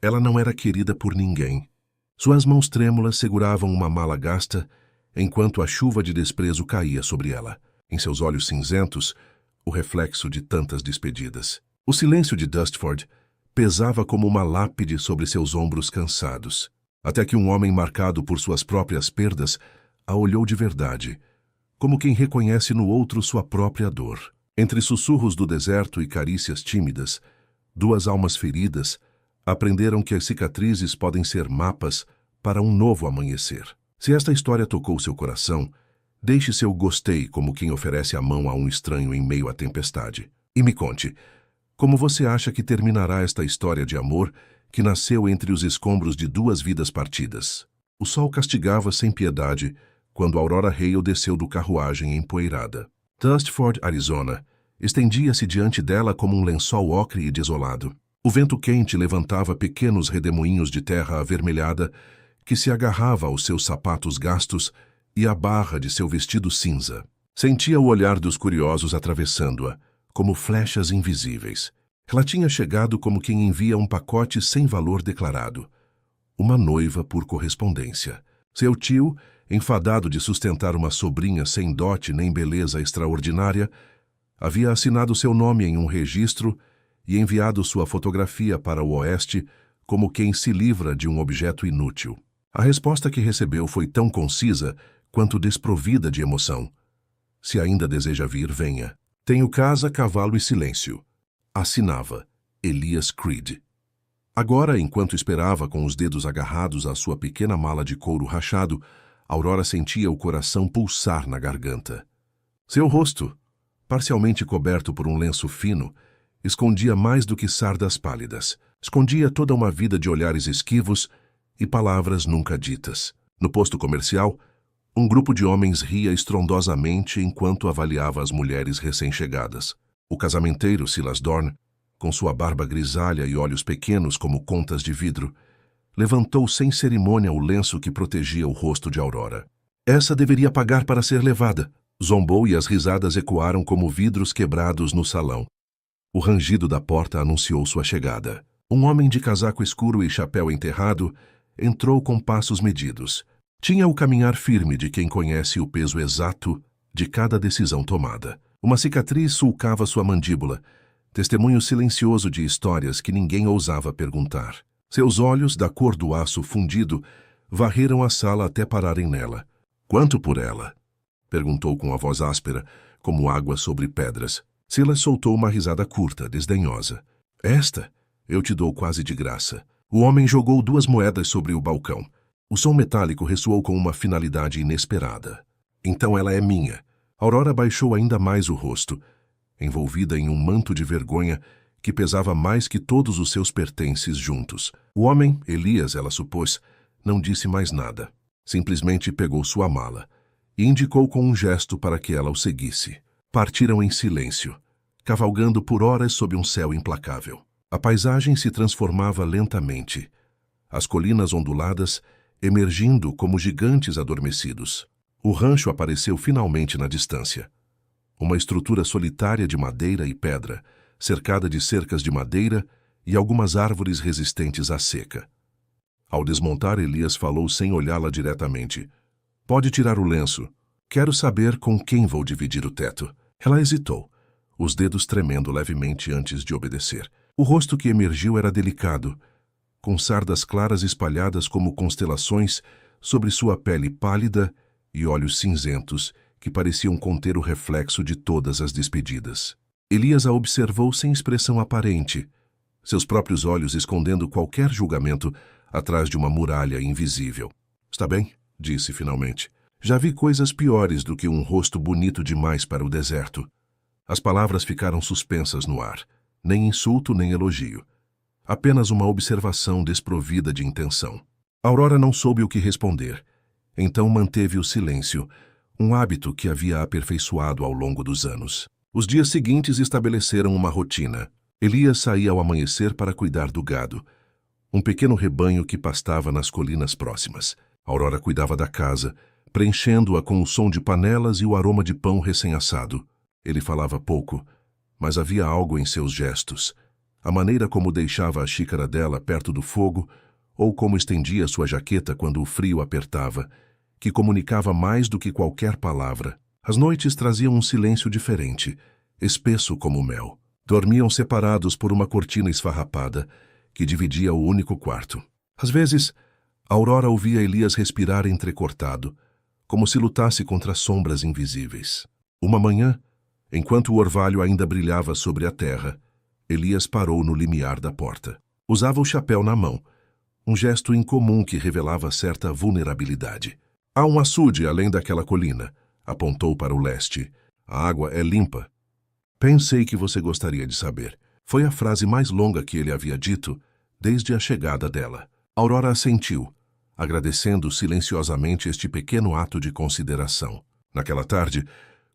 Ela não era querida por ninguém. Suas mãos trêmulas seguravam uma mala gasta, enquanto a chuva de desprezo caía sobre ela. Em seus olhos cinzentos, o reflexo de tantas despedidas. O silêncio de Dustford pesava como uma lápide sobre seus ombros cansados, até que um homem marcado por suas próprias perdas a olhou de verdade, como quem reconhece no outro sua própria dor. Entre sussurros do deserto e carícias tímidas, duas almas feridas aprenderam que as cicatrizes podem ser mapas para um novo amanhecer. Se esta história tocou seu coração, deixe seu gostei como quem oferece a mão a um estranho em meio à tempestade. E me conte, como você acha que terminará esta história de amor que nasceu entre os escombros de duas vidas partidas? O sol castigava sem piedade quando Aurora Hale desceu do carruagem empoeirada. Dustford, Arizona, estendia-se diante dela como um lençol ocre e desolado. O vento quente levantava pequenos redemoinhos de terra avermelhada que se agarrava aos seus sapatos gastos e à barra de seu vestido cinza. Sentia o olhar dos curiosos atravessando-a, como flechas invisíveis. Ela tinha chegado como quem envia um pacote sem valor declarado. Uma noiva por correspondência. Seu tio, enfadado de sustentar uma sobrinha sem dote nem beleza extraordinária, havia assinado seu nome em um registro e enviado sua fotografia para o oeste como quem se livra de um objeto inútil. A resposta que recebeu foi tão concisa quanto desprovida de emoção. Se ainda deseja vir, venha. Tenho casa, cavalo e silêncio. Assinava Elias Creed. Agora, enquanto esperava com os dedos agarrados à sua pequena mala de couro rachado, Aurora sentia o coração pulsar na garganta. Seu rosto, parcialmente coberto por um lenço fino, escondia mais do que sardas pálidas. Escondia toda uma vida de olhares esquivos e palavras nunca ditas. No posto comercial, um grupo de homens ria estrondosamente enquanto avaliava as mulheres recém-chegadas. O casamenteiro Silas Dorn, com sua barba grisalha e olhos pequenos como contas de vidro, levantou sem cerimônia o lenço que protegia o rosto de Aurora. Essa deveria pagar para ser levada, zombou e as risadas ecoaram como vidros quebrados no salão. O rangido da porta anunciou sua chegada. Um homem de casaco escuro e chapéu enterrado entrou com passos medidos. Tinha o caminhar firme de quem conhece o peso exato de cada decisão tomada. Uma cicatriz sulcava sua mandíbula, testemunho silencioso de histórias que ninguém ousava perguntar. Seus olhos, da cor do aço fundido, varreram a sala até pararem nela. Quanto por ela? Perguntou com a voz áspera, como água sobre pedras. Silas soltou uma risada curta, desdenhosa. Esta, eu te dou quase de graça. O homem jogou 2 moedas sobre o balcão. O som metálico ressoou com uma finalidade inesperada. Então ela é minha. Aurora baixou ainda mais o rosto, envolvida em um manto de vergonha que pesava mais que todos os seus pertences juntos. O homem, Elias, ela supôs, não disse mais nada. Simplesmente pegou sua mala e indicou com um gesto para que ela o seguisse. Partiram em silêncio, cavalgando por horas sob um céu implacável. A paisagem se transformava lentamente. As colinas onduladas emergindo como gigantes adormecidos. O rancho apareceu finalmente na distância. Uma estrutura solitária de madeira e pedra, cercada de cercas de madeira e algumas árvores resistentes à seca. Ao desmontar, Elias falou sem olhá-la diretamente. Pode tirar o lenço. Quero saber com quem vou dividir o teto. Ela hesitou, os dedos tremendo levemente antes de obedecer. O rosto que emergiu era delicado, com sardas claras espalhadas como constelações sobre sua pele pálida e olhos cinzentos que pareciam conter o reflexo de todas as despedidas. Elias a observou sem expressão aparente, seus próprios olhos escondendo qualquer julgamento atrás de uma muralha invisível. Está bem, disse finalmente. Já vi coisas piores do que um rosto bonito demais para o deserto. As palavras ficaram suspensas no ar, nem insulto nem elogio. Apenas uma observação desprovida de intenção. Aurora não soube o que responder. Então manteve o silêncio, um hábito que havia aperfeiçoado ao longo dos anos. Os dias seguintes estabeleceram uma rotina. Elias saía ao amanhecer para cuidar do gado, um pequeno rebanho que pastava nas colinas próximas. Aurora cuidava da casa, preenchendo-a com o som de panelas e o aroma de pão recém-assado. Ele falava pouco, mas havia algo em seus gestos, A maneira como deixava a xícara dela perto do fogo, ou como estendia sua jaqueta quando o frio apertava, que comunicava mais do que qualquer palavra. As noites traziam um silêncio diferente, espesso como mel. Dormiam separados por uma cortina esfarrapada, que dividia o único quarto. Às vezes, Aurora ouvia Elias respirar entrecortado, como se lutasse contra sombras invisíveis. Uma manhã, enquanto o orvalho ainda brilhava sobre a terra, Elias parou no limiar da porta. Usava o chapéu na mão, um gesto incomum que revelava certa vulnerabilidade. Há um açude além daquela colina, apontou para o leste. A água é limpa. Pensei que você gostaria de saber. Foi a frase mais longa que ele havia dito desde a chegada dela. Aurora assentiu, agradecendo silenciosamente este pequeno ato de consideração. Naquela tarde,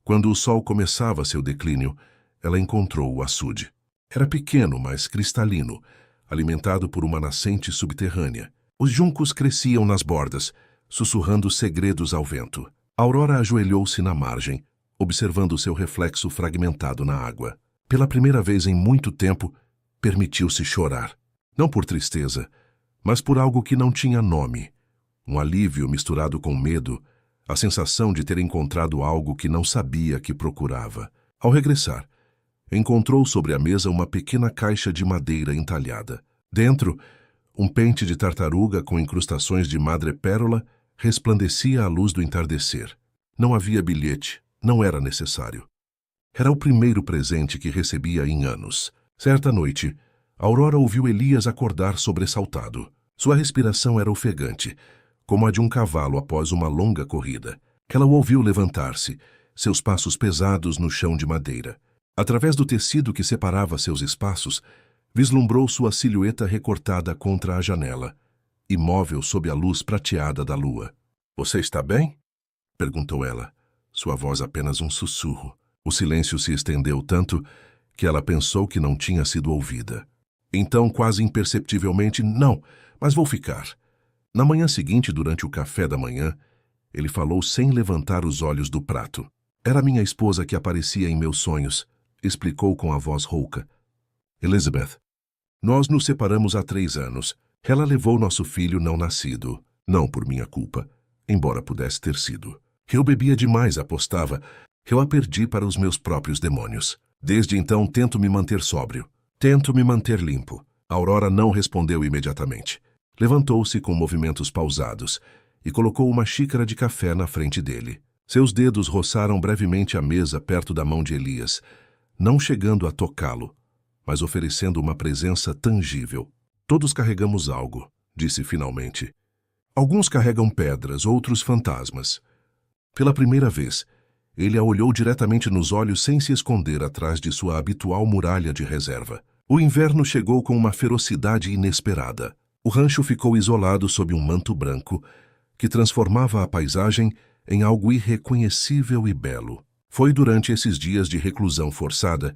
quando o sol começava seu declínio, ela encontrou o açude. Era pequeno, mas cristalino, alimentado por uma nascente subterrânea. Os juncos cresciam nas bordas, sussurrando segredos ao vento. Aurora ajoelhou-se na margem, observando seu reflexo fragmentado na água. Pela primeira vez em muito tempo, permitiu-se chorar. Não por tristeza, mas por algo que não tinha nome. Um alívio misturado com medo, a sensação de ter encontrado algo que não sabia que procurava. Ao regressar, encontrou sobre a mesa uma pequena caixa de madeira entalhada. Dentro, um pente de tartaruga com incrustações de madrepérola resplandecia à luz do entardecer. Não havia bilhete, não era necessário. Era o primeiro presente que recebia em anos. Certa noite, Aurora ouviu Elias acordar sobressaltado. Sua respiração era ofegante, como a de um cavalo após uma longa corrida. Ela o ouviu levantar-se, seus passos pesados no chão de madeira. Através do tecido que separava seus espaços, vislumbrou sua silhueta recortada contra a janela, imóvel sob a luz prateada da lua. — Você está bem? Perguntou ela, sua voz apenas um sussurro. O silêncio se estendeu tanto que ela pensou que não tinha sido ouvida. Então, quase imperceptivelmente, não, mas vou ficar. Na manhã seguinte, durante o café da manhã, ele falou sem levantar os olhos do prato. Era minha esposa que aparecia em meus sonhos, explicou com a voz rouca. Elizabeth. Nós nos separamos há 3 anos. Ela levou nosso filho não nascido. Não por minha culpa, embora pudesse ter sido. Eu bebia demais, apostava. Eu a perdi para os meus próprios demônios. Desde então tento me manter sóbrio. Tento me manter limpo. Aurora não respondeu imediatamente. Levantou-se com movimentos pausados e colocou uma xícara de café na frente dele. Seus dedos roçaram brevemente a mesa perto da mão de Elias, não chegando a tocá-lo, mas oferecendo uma presença tangível. Todos carregamos algo, disse finalmente. Alguns carregam pedras, outros fantasmas. Pela primeira vez, ele a olhou diretamente nos olhos sem se esconder atrás de sua habitual muralha de reserva. O inverno chegou com uma ferocidade inesperada. O rancho ficou isolado sob um manto branco, que transformava a paisagem em algo irreconhecível e belo. Foi durante esses dias de reclusão forçada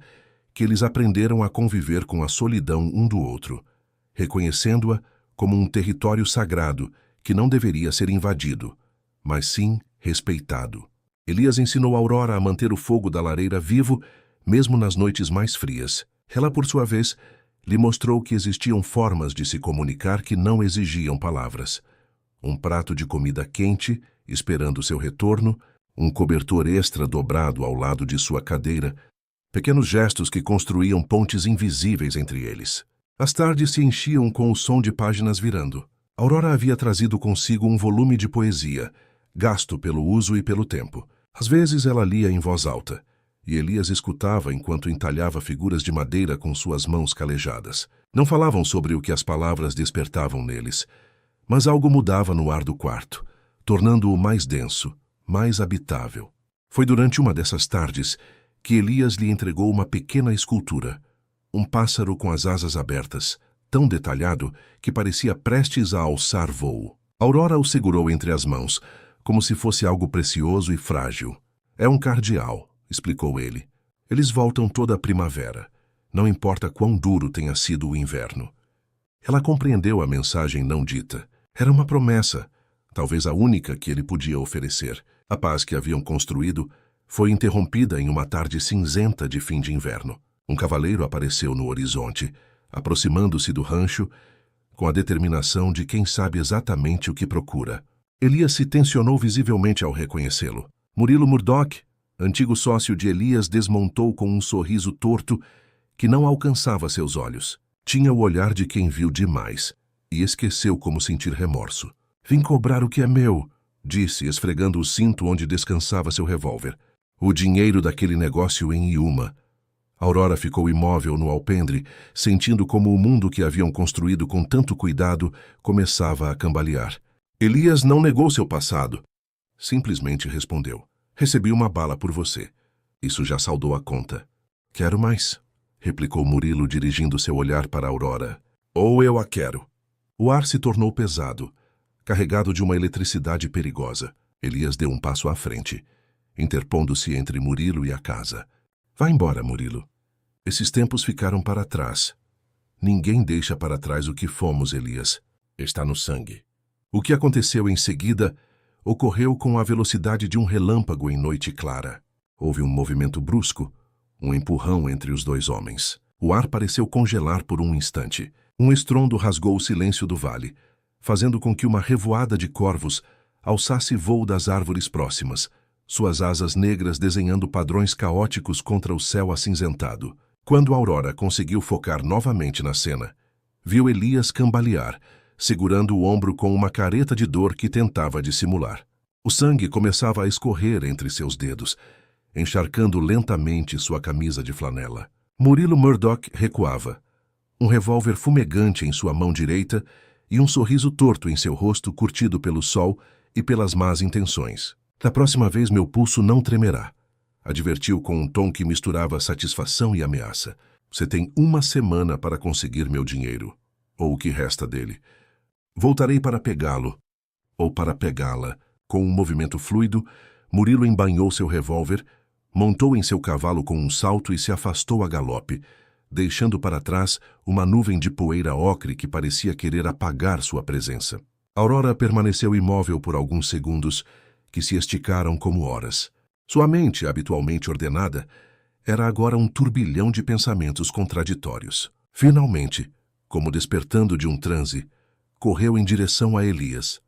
que eles aprenderam a conviver com a solidão um do outro, reconhecendo-a como um território sagrado que não deveria ser invadido, mas sim respeitado. Elias ensinou Aurora a manter o fogo da lareira vivo, mesmo nas noites mais frias. Ela, por sua vez, lhe mostrou que existiam formas de se comunicar que não exigiam palavras. Um prato de comida quente, esperando seu retorno, um cobertor extra dobrado ao lado de sua cadeira, pequenos gestos que construíam pontes invisíveis entre eles. As tardes se enchiam com o som de páginas virando. Aurora havia trazido consigo um volume de poesia, gasto pelo uso e pelo tempo. Às vezes ela lia em voz alta, e Elias escutava enquanto entalhava figuras de madeira com suas mãos calejadas. Não falavam sobre o que as palavras despertavam neles, mas algo mudava no ar do quarto, tornando-o mais denso, mais habitável. Foi durante uma dessas tardes que Elias lhe entregou uma pequena escultura, um pássaro com as asas abertas, tão detalhado que parecia prestes a alçar voo. Aurora o segurou entre as mãos, como se fosse algo precioso e frágil. É um cardeal, explicou ele. Eles voltam toda a primavera, não importa quão duro tenha sido o inverno. Ela compreendeu a mensagem não dita. Era uma promessa, talvez a única que ele podia oferecer. A paz que haviam construído foi interrompida em uma tarde cinzenta de fim de inverno. Um cavaleiro apareceu no horizonte, aproximando-se do rancho com a determinação de quem sabe exatamente o que procura. Elias se tensionou visivelmente ao reconhecê-lo. Murilo Murdoch, antigo sócio de Elias, desmontou com um sorriso torto que não alcançava seus olhos. Tinha o olhar de quem viu demais e esqueceu como sentir remorso. Vim cobrar o que é meu, disse, esfregando o cinto onde descansava seu revólver. O dinheiro daquele negócio em Yuma. Aurora ficou imóvel no alpendre, sentindo como o mundo que haviam construído com tanto cuidado começava a cambalear. Elias não negou seu passado. Simplesmente respondeu. Recebi uma bala por você. Isso já saldou a conta. Quero mais, replicou Murilo, dirigindo seu olhar para Aurora. Ou eu a quero. O ar se tornou pesado, carregado de uma eletricidade perigosa. Elias deu um passo à frente, interpondo-se entre Murilo e a casa. Vá embora, Murilo. Esses tempos ficaram para trás. Ninguém deixa para trás o que fomos, Elias. Está no sangue. O que aconteceu em seguida ocorreu com a velocidade de um relâmpago em noite clara. Houve um movimento brusco, um empurrão entre os dois homens. O ar pareceu congelar por um instante. Um estrondo rasgou o silêncio do vale, fazendo com que uma revoada de corvos alçasse voo das árvores próximas, suas asas negras desenhando padrões caóticos contra o céu acinzentado. Quando Aurora conseguiu focar novamente na cena, viu Elias cambalear, segurando o ombro com uma careta de dor que tentava dissimular. O sangue começava a escorrer entre seus dedos, encharcando lentamente sua camisa de flanela. Murilo Murdoch recuava, um revólver fumegante em sua mão direita e um sorriso torto em seu rosto curtido pelo sol e pelas más intenções. Da próxima vez meu pulso não tremerá, advertiu com um tom que misturava satisfação e ameaça. Você tem uma semana para conseguir meu dinheiro, ou o que resta dele. Voltarei para pegá-lo, ou para pegá-la. Com um movimento fluido, Murilo embainhou seu revólver, montou em seu cavalo com um salto e se afastou a galope, deixando para trás uma nuvem de poeira ocre que parecia querer apagar sua presença. Aurora permaneceu imóvel por alguns segundos, que se esticaram como horas. Sua mente, habitualmente ordenada, era agora um turbilhão de pensamentos contraditórios. Finalmente, como despertando de um transe, correu em direção a Elias.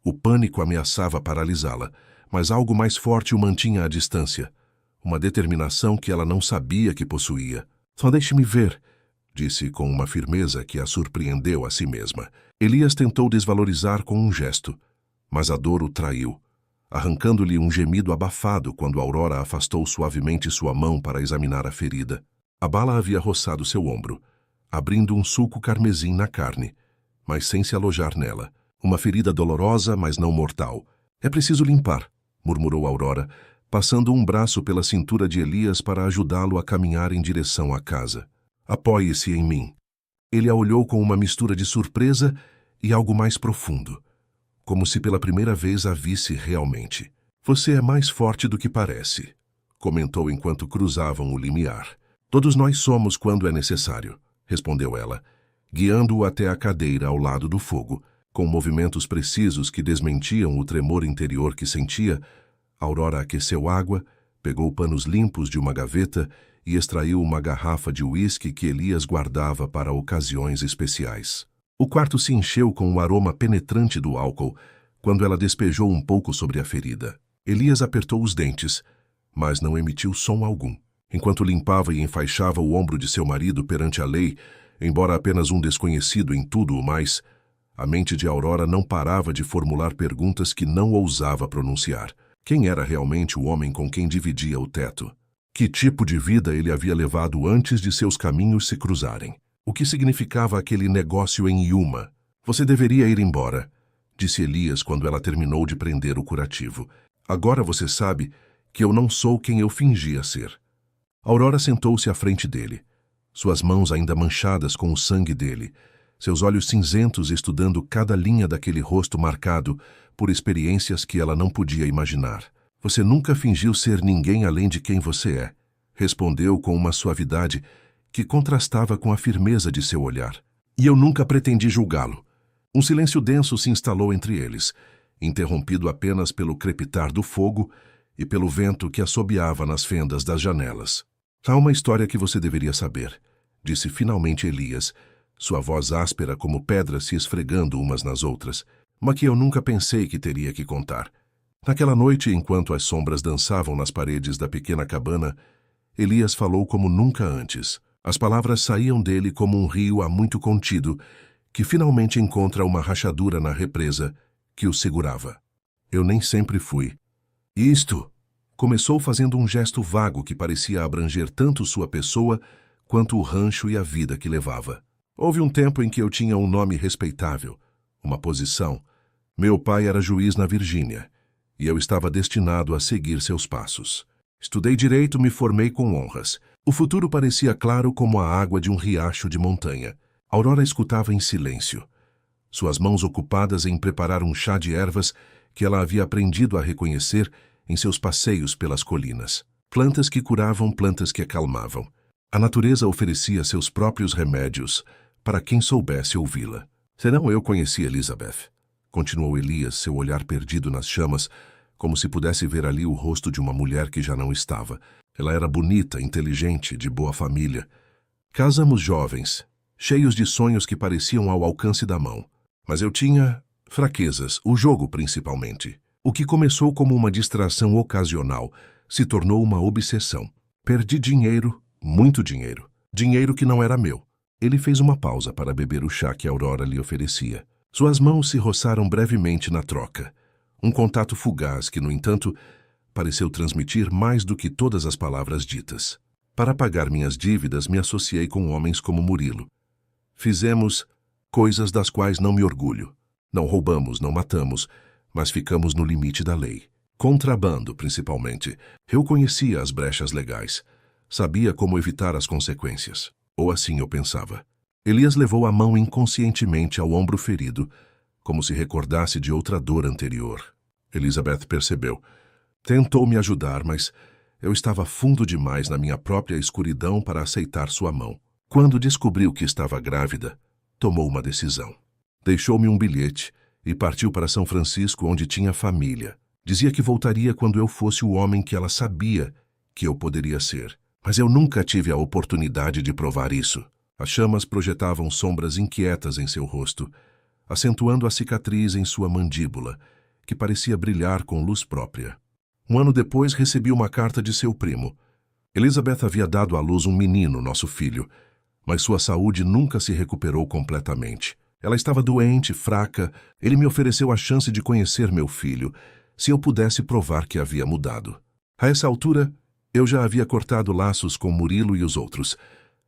O pânico ameaçava paralisá-la, mas algo mais forte o mantinha à distância. Uma determinação que ela não sabia que possuía. Só deixe-me ver, disse com uma firmeza que a surpreendeu a si mesma. Elias tentou desvalorizar com um gesto, mas a dor o traiu, arrancando-lhe um gemido abafado quando Aurora afastou suavemente sua mão para examinar a ferida. A bala havia roçado seu ombro, abrindo um sulco carmesim na carne, mas sem se alojar nela. Uma ferida dolorosa, mas não mortal. É preciso limpar, murmurou Aurora, passando um braço pela cintura de Elias para ajudá-lo a caminhar em direção à casa. Apoie-se em mim. Ele a olhou com uma mistura de surpresa e algo mais profundo, como se pela primeira vez a visse realmente. Você é mais forte do que parece, comentou enquanto cruzavam o limiar. Todos nós somos quando é necessário, respondeu ela, guiando-o até a cadeira ao lado do fogo. Com movimentos precisos que desmentiam o tremor interior que sentia, Aurora aqueceu água, pegou panos limpos de uma gaveta e extraiu uma garrafa de uísque que Elias guardava para ocasiões especiais. O quarto se encheu com o aroma penetrante do álcool quando ela despejou um pouco sobre a ferida. Elias apertou os dentes, mas não emitiu som algum. Enquanto limpava e enfaixava o ombro de seu marido perante a lei, embora apenas um desconhecido em tudo o mais, a mente de Aurora não parava de formular perguntas que não ousava pronunciar. Quem era realmente o homem com quem dividia o teto? Que tipo de vida ele havia levado antes de seus caminhos se cruzarem? O que significava aquele negócio em Yuma? Você deveria ir embora, disse Elias quando ela terminou de prender o curativo. Agora você sabe que eu não sou quem eu fingia ser. Aurora sentou-se à frente dele, suas mãos ainda manchadas com o sangue dele, seus olhos cinzentos estudando cada linha daquele rosto marcado por experiências que ela não podia imaginar. Você nunca fingiu ser ninguém além de quem você é, respondeu com uma suavidade que contrastava com a firmeza de seu olhar. E eu nunca pretendi julgá-lo. Um silêncio denso se instalou entre eles, interrompido apenas pelo crepitar do fogo e pelo vento que assobiava nas fendas das janelas. Há uma história que você deveria saber, disse finalmente Elias, sua voz áspera como pedras se esfregando umas nas outras, mas que eu nunca pensei que teria que contar. Naquela noite, enquanto as sombras dançavam nas paredes da pequena cabana, Elias falou como nunca antes. As palavras saíam dele como um rio há muito contido, que finalmente encontra uma rachadura na represa que o segurava. Eu nem sempre fui. Isto começou fazendo um gesto vago que parecia abranger tanto sua pessoa quanto o rancho e a vida que levava. Houve um tempo em que eu tinha um nome respeitável, uma posição. Meu pai era juiz na Virgínia, e eu estava destinado a seguir seus passos. Estudei direito, me formei com honras. O futuro parecia claro como a água de um riacho de montanha. Aurora escutava em silêncio, suas mãos ocupadas em preparar um chá de ervas que ela havia aprendido a reconhecer em seus passeios pelas colinas. Plantas que curavam, plantas que acalmavam. A natureza oferecia seus próprios remédios para quem soubesse ouvi-la. Senão eu conhecia Elizabeth, continuou Elias, seu olhar perdido nas chamas, como se pudesse ver ali o rosto de uma mulher que já não estava. Ela era bonita, inteligente, de boa família. Casamos jovens, cheios de sonhos que pareciam ao alcance da mão. Mas eu tinha fraquezas, o jogo principalmente. O que começou como uma distração ocasional se tornou uma obsessão. Perdi dinheiro, muito dinheiro. Dinheiro que não era meu. Ele fez uma pausa para beber o chá que Aurora lhe oferecia. Suas mãos se roçaram brevemente na troca. Um contato fugaz que, no entanto, pareceu transmitir mais do que todas as palavras ditas. Para pagar minhas dívidas, me associei com homens como Murilo. Fizemos coisas das quais não me orgulho. Não roubamos, não matamos, mas ficamos no limite da lei. Contrabando, principalmente. Eu conhecia as brechas legais. Sabia como evitar as consequências. Ou assim eu pensava. Elias levou a mão inconscientemente ao ombro ferido, como se recordasse de outra dor anterior. Elizabeth percebeu. Tentou me ajudar, mas eu estava fundo demais na minha própria escuridão para aceitar sua mão. Quando descobriu que estava grávida, tomou uma decisão. Deixou-me um bilhete e partiu para São Francisco, onde tinha família. Dizia que voltaria quando eu fosse o homem que ela sabia que eu poderia ser. Mas eu nunca tive a oportunidade de provar isso. As chamas projetavam sombras inquietas em seu rosto, acentuando a cicatriz em sua mandíbula, que parecia brilhar com luz própria. Um ano depois, recebi uma carta de seu primo. Elizabeth havia dado à luz um menino, nosso filho, mas sua saúde nunca se recuperou completamente. Ela estava doente, fraca. Ele me ofereceu a chance de conhecer meu filho, se eu pudesse provar que havia mudado. A essa altura, eu já havia cortado laços com Murilo e os outros.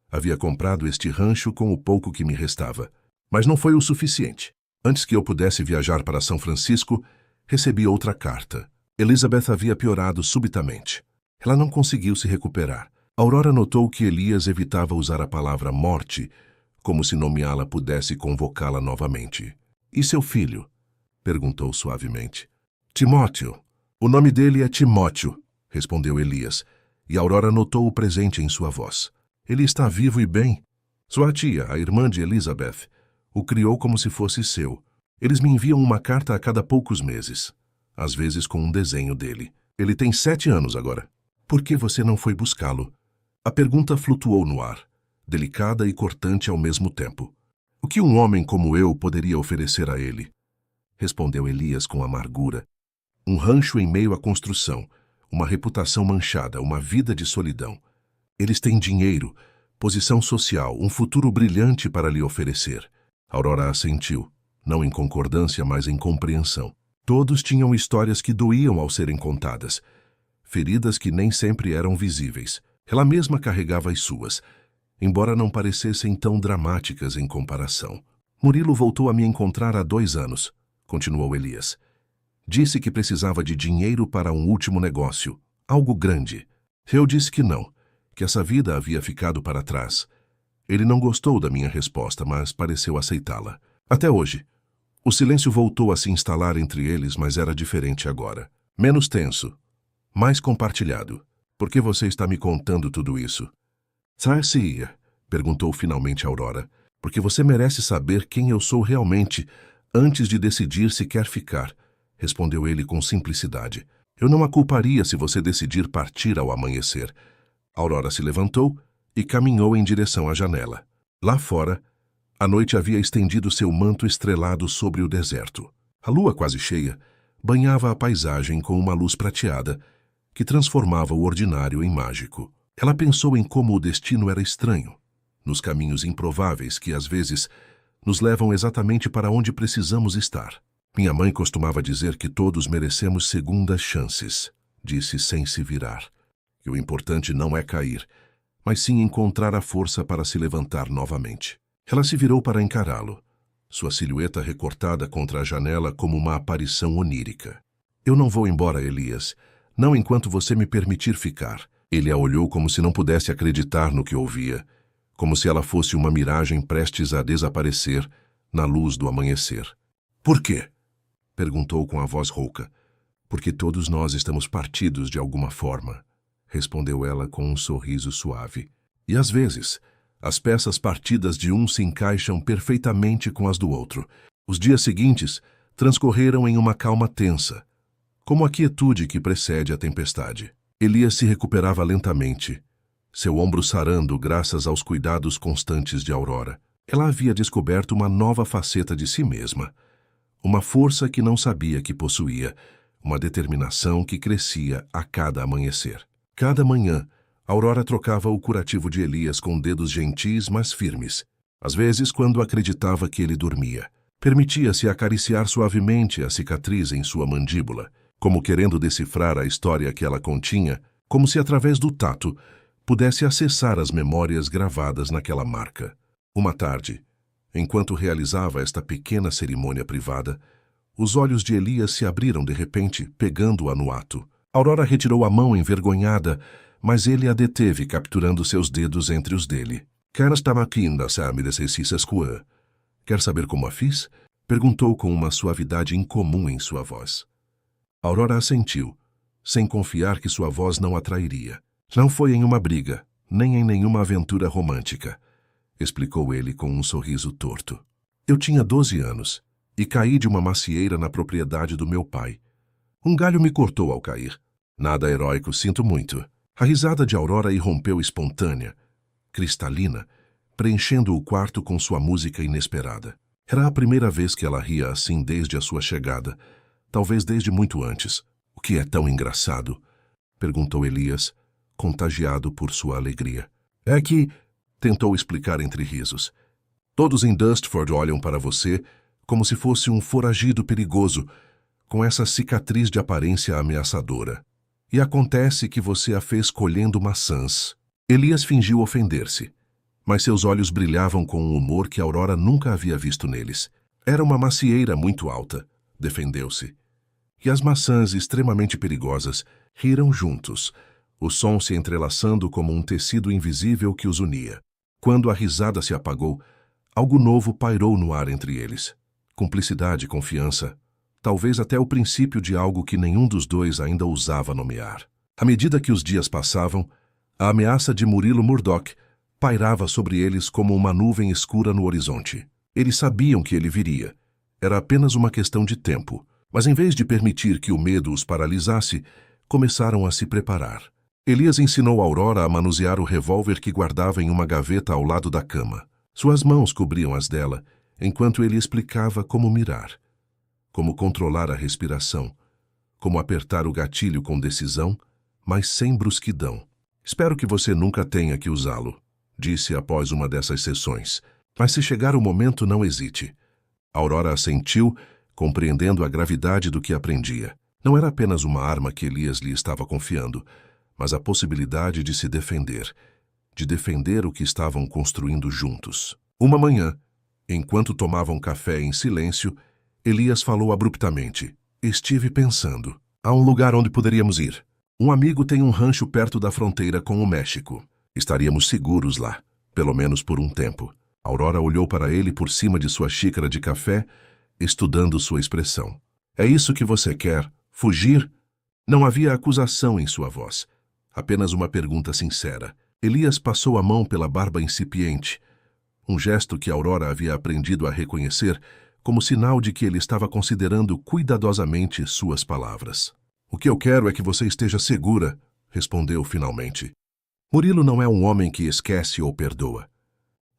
Havia comprado este rancho com o pouco que me restava. Mas não foi o suficiente. Antes que eu pudesse viajar para São Francisco, recebi outra carta. Elizabeth havia piorado subitamente. Ela não conseguiu se recuperar. Aurora notou que Elias evitava usar a palavra morte, como se nomeá-la pudesse convocá-la novamente. E seu filho? Perguntou suavemente. Timóteo. O nome dele é Timóteo, respondeu Elias, e Aurora notou o presente em sua voz. Ele está vivo e bem. Sua tia, a irmã de Elizabeth, o criou como se fosse seu. Eles me enviam uma carta a cada poucos meses, às vezes com um desenho dele. Ele tem 7 anos agora. Por que você não foi buscá-lo? A pergunta flutuou no ar, delicada e cortante ao mesmo tempo. O que um homem como eu poderia oferecer a ele? Respondeu Elias com amargura. Um rancho em meio à construção, uma reputação manchada, uma vida de solidão. Eles têm dinheiro, posição social, um futuro brilhante para lhe oferecer. Aurora assentiu, não em concordância, mas em compreensão. Todos tinham histórias que doíam ao serem contadas, feridas que nem sempre eram visíveis. Ela mesma carregava as suas, embora não parecessem tão dramáticas em comparação. Murilo voltou a me encontrar há 2 anos, continuou Elias. Disse que precisava de dinheiro para um último negócio, algo grande. Eu disse que não, que essa vida havia ficado para trás. Ele não gostou da minha resposta, mas pareceu aceitá-la. Até hoje. O silêncio voltou a se instalar entre eles, mas era diferente agora. Menos tenso, mais compartilhado. Por que você está me contando tudo isso? Sarcia, perguntou finalmente Aurora, porque você merece saber quem eu sou realmente antes de decidir se quer ficar, respondeu ele com simplicidade. Eu não a culparia se você decidir partir ao amanhecer. Aurora se levantou e caminhou em direção à janela. Lá fora, a noite havia estendido seu manto estrelado sobre o deserto. A lua quase cheia banhava a paisagem com uma luz prateada que transformava o ordinário em mágico. Ela pensou em como o destino era estranho, nos caminhos improváveis que, às vezes, nos levam exatamente para onde precisamos estar. Minha mãe costumava dizer que todos merecemos segundas chances, disse sem se virar. E o importante não é cair, mas sim encontrar a força para se levantar novamente. Ela se virou para encará-lo, sua silhueta recortada contra a janela como uma aparição onírica. Eu não vou embora, Elias, não enquanto você me permitir ficar. Ele a olhou como se não pudesse acreditar no que ouvia, como se ela fosse uma miragem prestes a desaparecer na luz do amanhecer. Por quê? Perguntou com a voz rouca. Porque todos nós estamos partidos de alguma forma, respondeu ela com um sorriso suave. E às vezes, as peças partidas de um se encaixam perfeitamente com as do outro. Os dias seguintes transcorreram em uma calma tensa, como a quietude que precede a tempestade. Elias se recuperava lentamente, seu ombro sarando graças aos cuidados constantes de Aurora. Ela havia descoberto uma nova faceta de si mesma, uma força que não sabia que possuía, uma determinação que crescia a cada amanhecer. Cada manhã, Aurora trocava o curativo de Elias com dedos gentis, mas firmes. Às vezes, quando acreditava que ele dormia, permitia-se acariciar suavemente a cicatriz em sua mandíbula, como querendo decifrar a história que ela continha, como se através do tato pudesse acessar as memórias gravadas naquela marca. Uma tarde, enquanto realizava esta pequena cerimônia privada, os olhos de Elias se abriram de repente, pegando-a no ato. Aurora retirou a mão envergonhada, mas ele a deteve, capturando seus dedos entre os dele. Quer saber como a fiz? Perguntou com uma suavidade incomum em sua voz. Aurora assentiu, sem confiar que sua voz não atrairia. Não foi em uma briga, nem em nenhuma aventura romântica, explicou ele com um sorriso torto. Eu tinha 12 anos e caí de uma macieira na propriedade do meu pai. Um galho me cortou ao cair. Nada heróico, sinto muito. A risada de Aurora irrompeu espontânea, cristalina, preenchendo o quarto com sua música inesperada. Era a primeira vez que ela ria assim desde a sua chegada, talvez desde muito antes. O que é tão engraçado? Perguntou Elias, contagiado por sua alegria. É que, tentou explicar entre risos, todos em Dustford olham para você como se fosse um foragido perigoso, com essa cicatriz de aparência ameaçadora. E acontece que você a fez colhendo maçãs. Elias fingiu ofender-se, mas seus olhos brilhavam com um humor que Aurora nunca havia visto neles. Era uma macieira muito alta, defendeu-se. E as maçãs extremamente perigosas riram juntos, o som se entrelaçando como um tecido invisível que os unia. Quando a risada se apagou, algo novo pairou no ar entre eles. Cumplicidade e confiança, talvez até o princípio de algo que nenhum dos dois ainda ousava nomear. À medida que os dias passavam, a ameaça de Murilo Murdoch pairava sobre eles como uma nuvem escura no horizonte. Eles sabiam que ele viria. Era apenas uma questão de tempo. Mas em vez de permitir que o medo os paralisasse, começaram a se preparar. Elias ensinou Aurora a manusear o revólver que guardava em uma gaveta ao lado da cama. Suas mãos cobriam as dela, enquanto ele explicava como mirar, como controlar a respiração, como apertar o gatilho com decisão, mas sem brusquidão. Espero que você nunca tenha que usá-lo, disse após uma dessas sessões. Mas se chegar o momento, não hesite. Aurora assentiu, compreendendo a gravidade do que aprendia. Não era apenas uma arma que Elias lhe estava confiando, mas a possibilidade de se defender, de defender o que estavam construindo juntos. Uma manhã, enquanto tomavam café em silêncio, Elias falou abruptamente. Estive pensando. Há um lugar onde poderíamos ir. Um amigo tem um rancho perto da fronteira com o México. Estaríamos seguros lá, pelo menos por um tempo. Aurora olhou para ele por cima de sua xícara de café, estudando sua expressão. É isso que você quer? Fugir? Não havia acusação em sua voz, apenas uma pergunta sincera. Elias passou a mão pela barba incipiente, um gesto que Aurora havia aprendido a reconhecer como sinal de que ele estava considerando cuidadosamente suas palavras. O que eu quero é que você esteja segura, respondeu finalmente. Murilo não é um homem que esquece ou perdoa.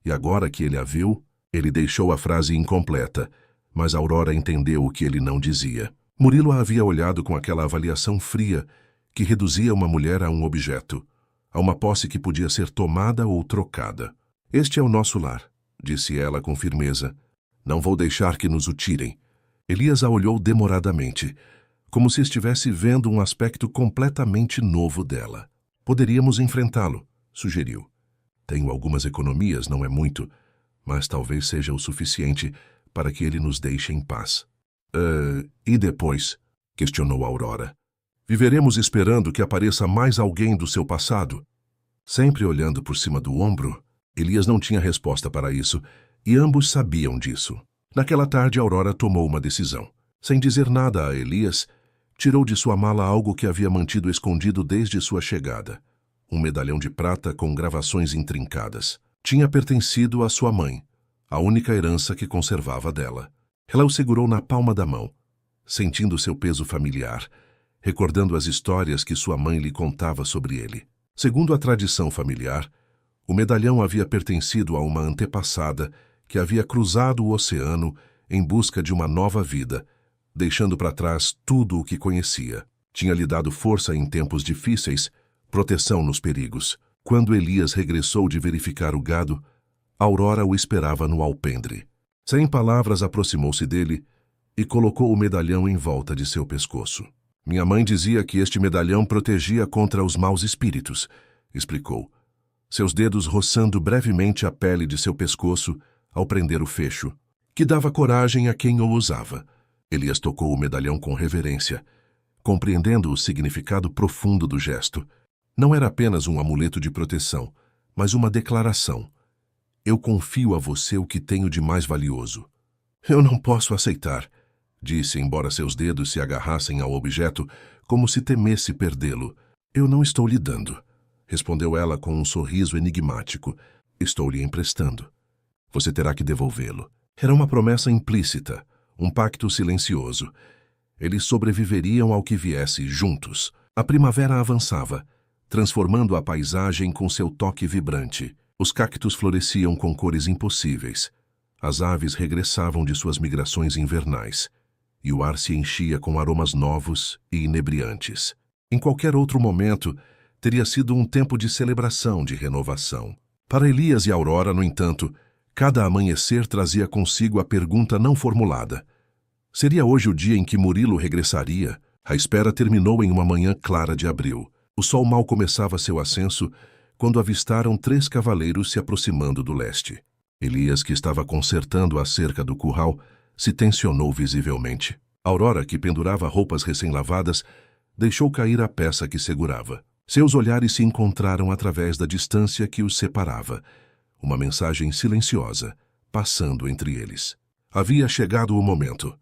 E agora que ele a viu, ele deixou a frase incompleta, mas Aurora entendeu o que ele não dizia. Murilo a havia olhado com aquela avaliação fria que reduzia uma mulher a um objeto, a uma posse que podia ser tomada ou trocada. Este é o nosso lar, disse ela com firmeza. Não vou deixar que nos o tirem. Elias a olhou demoradamente, como se estivesse vendo um aspecto completamente novo dela. Poderíamos enfrentá-lo, sugeriu. Tenho algumas economias, não é muito, mas talvez seja o suficiente para que ele nos deixe em paz. E depois? Questionou Aurora. Viveremos esperando que apareça mais alguém do seu passado? Sempre olhando por cima do ombro, Elias não tinha resposta para isso, e ambos sabiam disso. Naquela tarde, Aurora tomou uma decisão. Sem dizer nada a Elias, tirou de sua mala algo que havia mantido escondido desde sua chegada. Um medalhão de prata com gravações intrincadas. Tinha pertencido à sua mãe, a única herança que conservava dela. Ela o segurou na palma da mão, sentindo seu peso familiar, recordando as histórias que sua mãe lhe contava sobre ele. Segundo a tradição familiar, o medalhão havia pertencido a uma antepassada que havia cruzado o oceano em busca de uma nova vida, deixando para trás tudo o que conhecia. Tinha lhe dado força em tempos difíceis, proteção nos perigos. Quando Elias regressou de verificar o gado, Aurora o esperava no alpendre. Sem palavras, aproximou-se dele e colocou o medalhão em volta de seu pescoço. Minha mãe dizia que este medalhão protegia contra os maus espíritos, explicou, seus dedos roçando brevemente a pele de seu pescoço ao prender o fecho, que dava coragem a quem o usava. Elias tocou o medalhão com reverência, compreendendo o significado profundo do gesto. Não era apenas um amuleto de proteção, mas uma declaração. Eu confio a você o que tenho de mais valioso. Eu não posso aceitar, disse, embora seus dedos se agarrassem ao objeto, como se temesse perdê-lo. Eu não estou lhe dando, respondeu ela com um sorriso enigmático. Estou lhe emprestando. Você terá que devolvê-lo. Era uma promessa implícita, um pacto silencioso. Eles sobreviveriam ao que viesse juntos. A primavera avançava, transformando a paisagem com seu toque vibrante. Os cactos floresciam com cores impossíveis. As aves regressavam de suas migrações invernais, e o ar se enchia com aromas novos e inebriantes. Em qualquer outro momento, teria sido um tempo de celebração, de renovação. Para Elias e Aurora, no entanto, cada amanhecer trazia consigo a pergunta não formulada. Seria hoje o dia em que Murilo regressaria? A espera terminou em uma manhã clara de abril. O sol mal começava seu ascenso quando avistaram 3 cavaleiros se aproximando do leste. Elias, que estava consertando a cerca do curral, se tensionou visivelmente. Aurora, que pendurava roupas recém-lavadas, deixou cair a peça que segurava. Seus olhares se encontraram através da distância que os separava. Uma mensagem silenciosa, passando entre eles. Havia chegado o momento.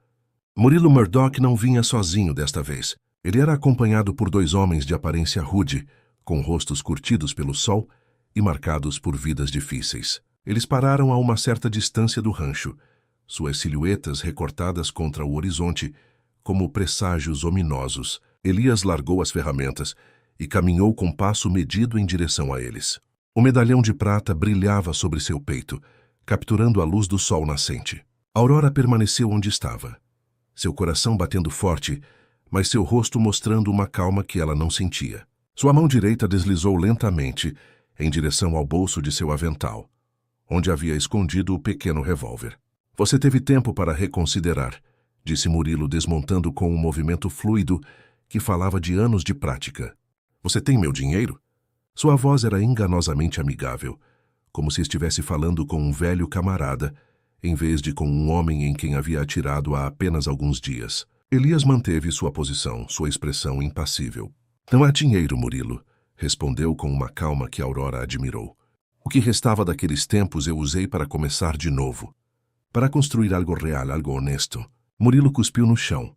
Murilo Murdoch não vinha sozinho desta vez. Ele era acompanhado por 2 homens de aparência rude, com rostos curtidos pelo sol e marcados por vidas difíceis. Eles pararam a uma certa distância do rancho, suas silhuetas recortadas contra o horizonte, como presságios ominosos. Elias largou as ferramentas e caminhou com passo medido em direção a eles. O medalhão de prata brilhava sobre seu peito, capturando a luz do sol nascente. Aurora permaneceu onde estava, seu coração batendo forte, mas seu rosto mostrando uma calma que ela não sentia. Sua mão direita deslizou lentamente em direção ao bolso de seu avental, onde havia escondido o pequeno revólver. Você teve tempo para reconsiderar, disse Murilo, desmontando com um movimento fluido que falava de anos de prática. Você tem meu dinheiro? Sua voz era enganosamente amigável, como se estivesse falando com um velho camarada, em vez de com um homem em quem havia atirado há apenas alguns dias. Elias manteve sua posição, sua expressão impassível. Não há dinheiro, Murilo, respondeu com uma calma que Aurora admirou. O que restava daqueles tempos eu usei para começar de novo. Para construir algo real, algo honesto. Murilo cuspiu no chão,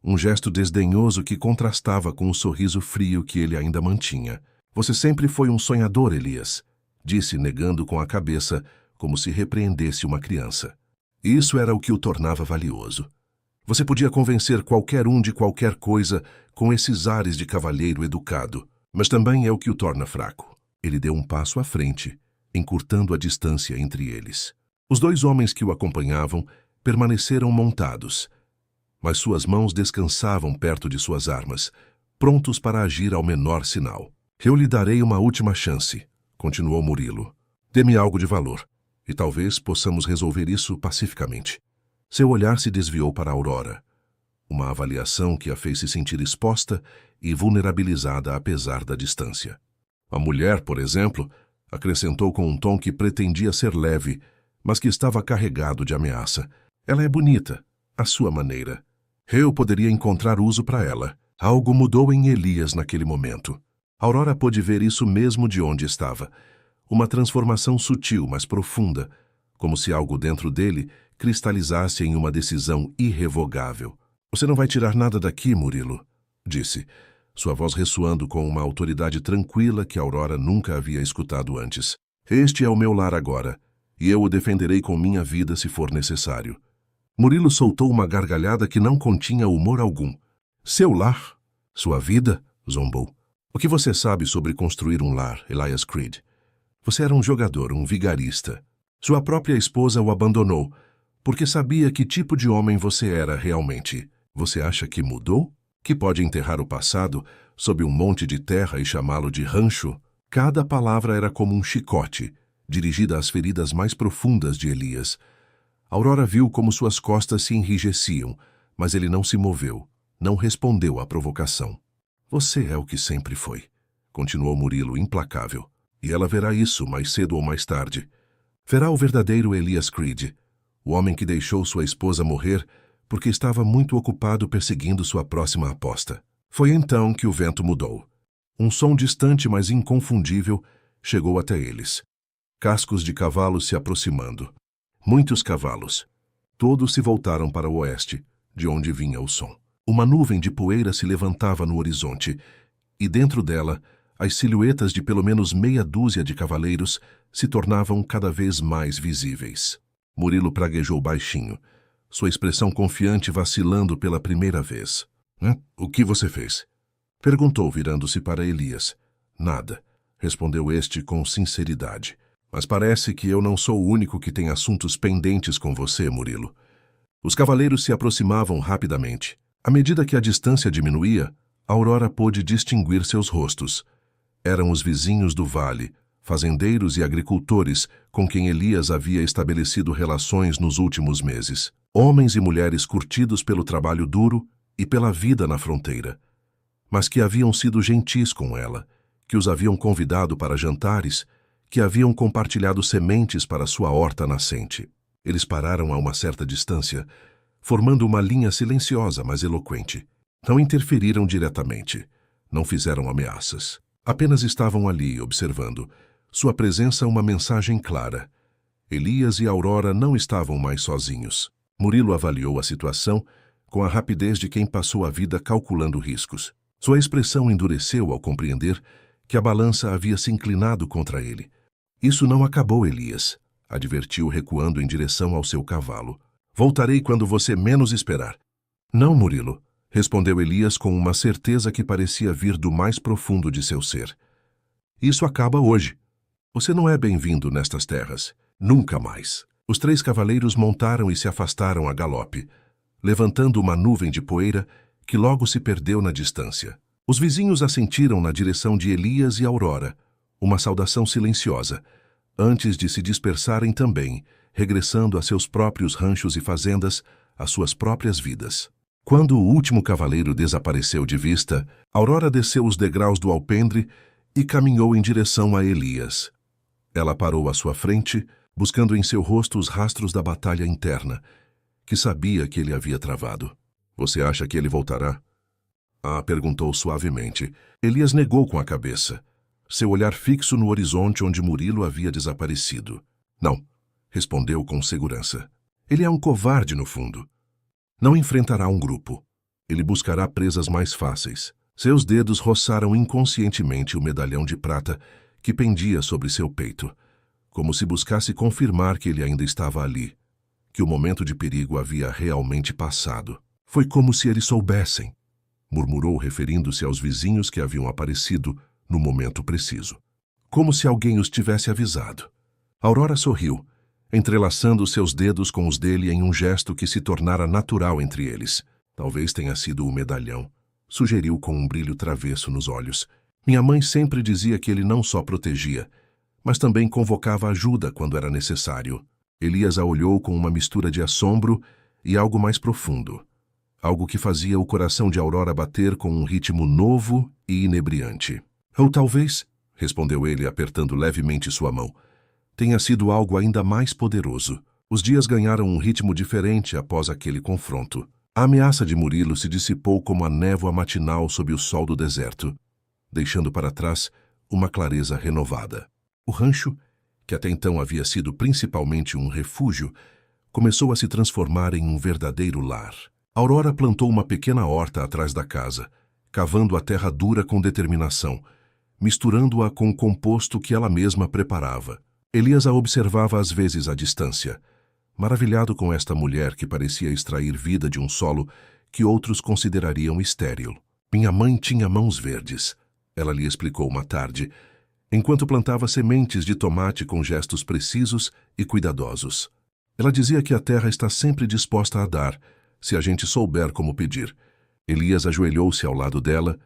um gesto desdenhoso que contrastava com o sorriso frio que ele ainda mantinha. Você sempre foi um sonhador, Elias, disse, negando com a cabeça, como se repreendesse uma criança. Isso era o que o tornava valioso. Você podia convencer qualquer um de qualquer coisa com esses ares de cavalheiro educado, mas também é o que o torna fraco. Ele deu um passo à frente, encurtando a distância entre eles. Os dois homens que o acompanhavam permaneceram montados, mas suas mãos descansavam perto de suas armas, prontos para agir ao menor sinal. Eu lhe darei uma última chance, continuou Murilo. Dê-me algo de valor, e talvez possamos resolver isso pacificamente. Seu olhar se desviou para Aurora, uma avaliação que a fez se sentir exposta e vulnerabilizada apesar da distância. A mulher, por exemplo, acrescentou com um tom que pretendia ser leve, mas que estava carregado de ameaça. Ela é bonita, à sua maneira. Eu poderia encontrar uso para ela. Algo mudou em Elias naquele momento. Aurora pôde ver isso mesmo de onde estava. Uma transformação sutil, mas profunda, como se algo dentro dele cristalizasse em uma decisão irrevogável. Você não vai tirar nada daqui, Murilo, disse, sua voz ressoando com uma autoridade tranquila que Aurora nunca havia escutado antes. Este é o meu lar agora, e eu o defenderei com minha vida se for necessário. Murilo soltou uma gargalhada que não continha humor algum. Seu lar? Sua vida? Zombou. O que você sabe sobre construir um lar, Elias Creed? Você era um jogador, um vigarista. Sua própria esposa o abandonou, porque sabia que tipo de homem você era realmente. Você acha que mudou? Que pode enterrar o passado sob um monte de terra e chamá-lo de rancho? Cada palavra era como um chicote, dirigida às feridas mais profundas de Elias. Aurora viu como suas costas se enrijeciam, mas ele não se moveu, não respondeu à provocação. Você é o que sempre foi, continuou Murilo implacável. E ela verá isso mais cedo ou mais tarde. Verá o verdadeiro Elias Creed, o homem que deixou sua esposa morrer porque estava muito ocupado perseguindo sua próxima aposta. Foi então que o vento mudou. Um som distante, mas inconfundível, chegou até eles. Cascos de cavalos se aproximando. Muitos cavalos. Todos se voltaram para o oeste, de onde vinha o som. Uma nuvem de poeira se levantava no horizonte, e dentro dela, as silhuetas de pelo menos meia dúzia de cavaleiros se tornavam cada vez mais visíveis. Murilo praguejou baixinho, sua expressão confiante vacilando pela primeira vez. O que você fez? Perguntou, virando-se para Elias. Nada, respondeu este com sinceridade. Mas parece que eu não sou o único que tem assuntos pendentes com você, Murilo. Os cavaleiros se aproximavam rapidamente. À medida que a distância diminuía, Aurora pôde distinguir seus rostos. Eram os vizinhos do vale, fazendeiros e agricultores com quem Elias havia estabelecido relações nos últimos meses. Homens e mulheres curtidos pelo trabalho duro e pela vida na fronteira, mas que haviam sido gentis com ela, que os haviam convidado para jantares, que haviam compartilhado sementes para sua horta nascente. Eles pararam a uma certa distância, formando uma linha silenciosa, mas eloquente. Não interferiram diretamente, não fizeram ameaças. Apenas estavam ali, observando. Sua presença uma mensagem clara. Elias e Aurora não estavam mais sozinhos. Murilo avaliou a situação com a rapidez de quem passou a vida calculando riscos. Sua expressão endureceu ao compreender que a balança havia se inclinado contra ele. Isso não acabou, Elias, advertiu recuando em direção ao seu cavalo. Voltarei quando você menos esperar. Não, Murilo, respondeu Elias com uma certeza que parecia vir do mais profundo de seu ser. Isso acaba hoje. Você não é bem-vindo nestas terras. Nunca mais. Os três cavaleiros montaram e se afastaram a galope, levantando uma nuvem de poeira que logo se perdeu na distância. Os vizinhos assentiram na direção de Elias e Aurora, uma saudação silenciosa, antes de se dispersarem também, regressando a seus próprios ranchos e fazendas, às suas próprias vidas. Quando o último cavaleiro desapareceu de vista, Aurora desceu os degraus do alpendre e caminhou em direção a Elias. Ela parou à sua frente, buscando em seu rosto os rastros da batalha interna, que sabia que ele havia travado. Você acha que ele voltará? Perguntou suavemente. Elias negou com a cabeça, seu olhar fixo no horizonte onde Murilo havia desaparecido. Não, respondeu com segurança. Ele é um covarde no fundo. Não enfrentará um grupo. Ele buscará presas mais fáceis. Seus dedos roçaram inconscientemente o medalhão de prata que pendia sobre seu peito, como se buscasse confirmar que ele ainda estava ali, que o momento de perigo havia realmente passado. Foi como se eles soubessem, murmurou referindo-se aos vizinhos que haviam aparecido no momento preciso. como se alguém os tivesse avisado. Aurora sorriu, entrelaçando seus dedos com os dele em um gesto que se tornara natural entre eles. Talvez tenha sido o medalhão, sugeriu com um brilho travesso nos olhos. Minha mãe sempre dizia que ele não só protegia, mas também convocava ajuda quando era necessário. Elias a olhou com uma mistura de assombro e algo mais profundo. Algo que fazia o coração de Aurora bater com um ritmo novo e inebriante. Ou talvez, respondeu ele apertando levemente sua mão, tenha sido algo ainda mais poderoso. Os dias ganharam um ritmo diferente após aquele confronto. A ameaça de Murilo se dissipou como a névoa matinal sob o sol do deserto, deixando para trás uma clareza renovada. O rancho, que até então havia sido principalmente um refúgio, começou a se transformar em um verdadeiro lar. Aurora plantou uma pequena horta atrás da casa, cavando a terra dura com determinação, misturando-a com o composto que ela mesma preparava. Elias a observava às vezes à distância, maravilhado com esta mulher que parecia extrair vida de um solo que outros considerariam estéril. Minha mãe tinha mãos verdes, ela lhe explicou uma tarde, enquanto plantava sementes de tomate com gestos precisos e cuidadosos. Ela dizia que a terra está sempre disposta a dar, se a gente souber como pedir. Elias ajoelhou-se ao lado dela,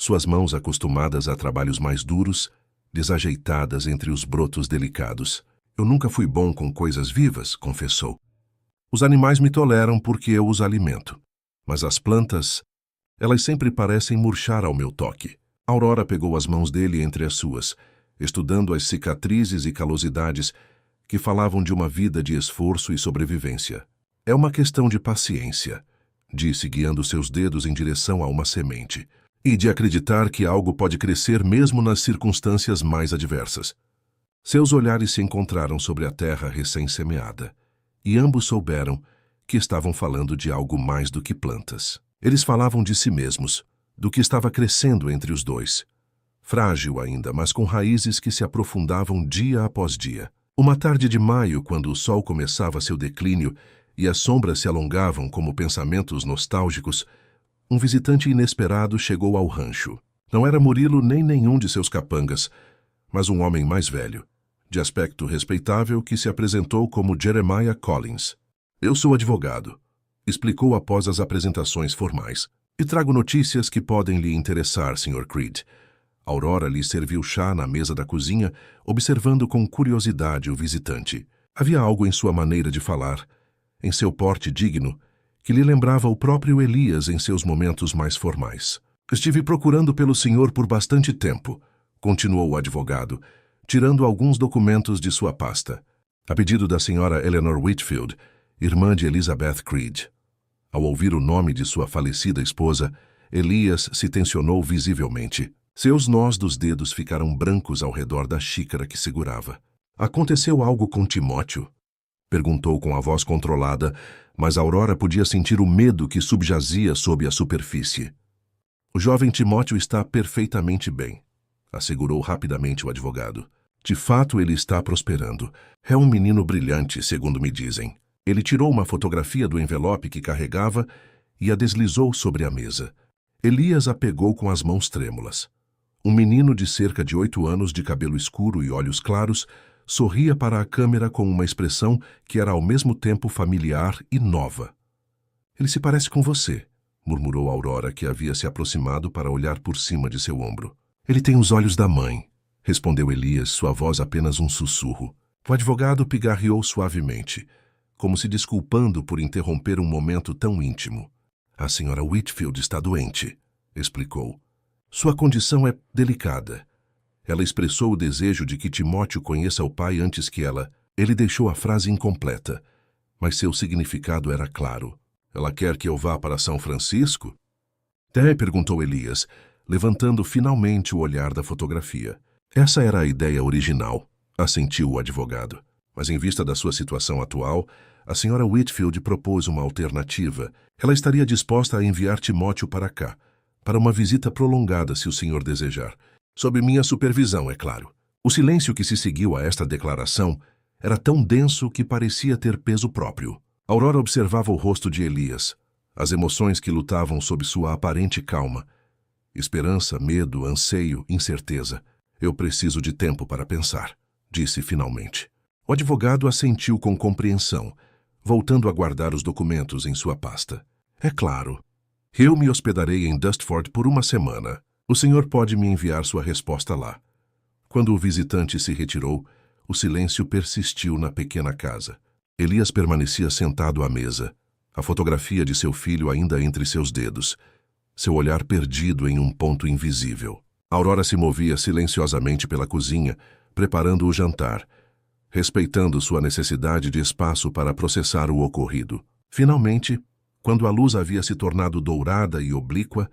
suas mãos acostumadas a trabalhos mais duros, desajeitadas entre os brotos delicados. Eu nunca fui bom com coisas vivas, confessou. Os animais me toleram porque eu os alimento. Mas as plantas, elas sempre parecem murchar ao meu toque. Aurora pegou as mãos dele entre as suas, estudando as cicatrizes e calosidades que falavam de uma vida de esforço e sobrevivência. É uma questão de paciência, disse guiando seus dedos em direção a uma semente, e de acreditar que algo pode crescer mesmo nas circunstâncias mais adversas. Seus olhares se encontraram sobre a terra recém-semeada, e ambos souberam que estavam falando de algo mais do que plantas. Eles falavam de si mesmos, do que estava crescendo entre os dois. Frágil ainda, mas com raízes que se aprofundavam dia após dia. Uma tarde de maio, quando o sol começava seu declínio e as sombras se alongavam como pensamentos nostálgicos, um visitante inesperado chegou ao rancho. Não era Murilo nem nenhum de seus capangas, mas um homem mais velho, de aspecto respeitável, que se apresentou como Jeremiah Collins. Eu sou advogado, explicou após as apresentações formais, e trago notícias que podem lhe interessar, Sr. Creed. Aurora lhe serviu chá na mesa da cozinha, observando com curiosidade o visitante. Havia algo em sua maneira de falar, em seu porte digno, que lhe lembrava o próprio Elias em seus momentos mais formais. Estive procurando pelo senhor por bastante tempo, continuou o advogado, tirando alguns documentos de sua pasta, a pedido da senhora Eleanor Whitfield, irmã de Elizabeth Creed. Ao ouvir o nome de sua falecida esposa, Elias se tensionou visivelmente. Seus nós dos dedos ficaram brancos ao redor da xícara que segurava. Aconteceu algo com Timóteo? Perguntou com a voz controlada, mas Aurora podia sentir o medo que subjazia sob a superfície. O jovem Timóteo está perfeitamente bem, assegurou rapidamente o advogado. De fato, ele está prosperando. É um menino brilhante, segundo me dizem. Ele tirou uma fotografia do envelope que carregava e a deslizou sobre a mesa. Elias a pegou com as mãos trêmulas. Um menino de cerca de 8 anos, de cabelo escuro e olhos claros, sorria para a câmera com uma expressão que era ao mesmo tempo familiar e nova. Ele se parece com você, murmurou Aurora, que havia se aproximado para olhar por cima de seu ombro. Ele tem os olhos da mãe, respondeu Elias, sua voz apenas um sussurro. O advogado pigarreou suavemente, como se desculpando por interromper um momento tão íntimo. A senhora Whitfield está doente, explicou. Sua condição é delicada. Ela expressou o desejo de que Timóteo conheça o pai antes que ela. Ele deixou a frase incompleta, mas seu significado era claro. Ela quer que eu vá para São Francisco? Perguntou Elias, levantando finalmente o olhar da fotografia. Essa era a ideia original, assentiu o advogado. Mas em vista da sua situação atual, a senhora Whitfield propôs uma alternativa. Ela estaria disposta a enviar Timóteo para cá, para uma visita prolongada, se o senhor desejar. Sob minha supervisão, é claro. O silêncio que se seguiu a esta declaração era tão denso que parecia ter peso próprio. Aurora observava o rosto de Elias, as emoções que lutavam sob sua aparente calma. Esperança, medo, anseio, incerteza. Eu preciso de tempo para pensar, disse finalmente. O advogado assentiu com compreensão, voltando a guardar os documentos em sua pasta. É claro. Eu me hospedarei em Dustford por uma semana. O senhor pode me enviar sua resposta lá. Quando o visitante se retirou, o silêncio persistiu na pequena casa. Elias permanecia sentado à mesa, a fotografia de seu filho ainda entre seus dedos, seu olhar perdido em um ponto invisível. Aurora se movia silenciosamente pela cozinha, preparando o jantar, respeitando sua necessidade de espaço para processar o ocorrido. Finalmente, quando a luz havia se tornado dourada e oblíqua,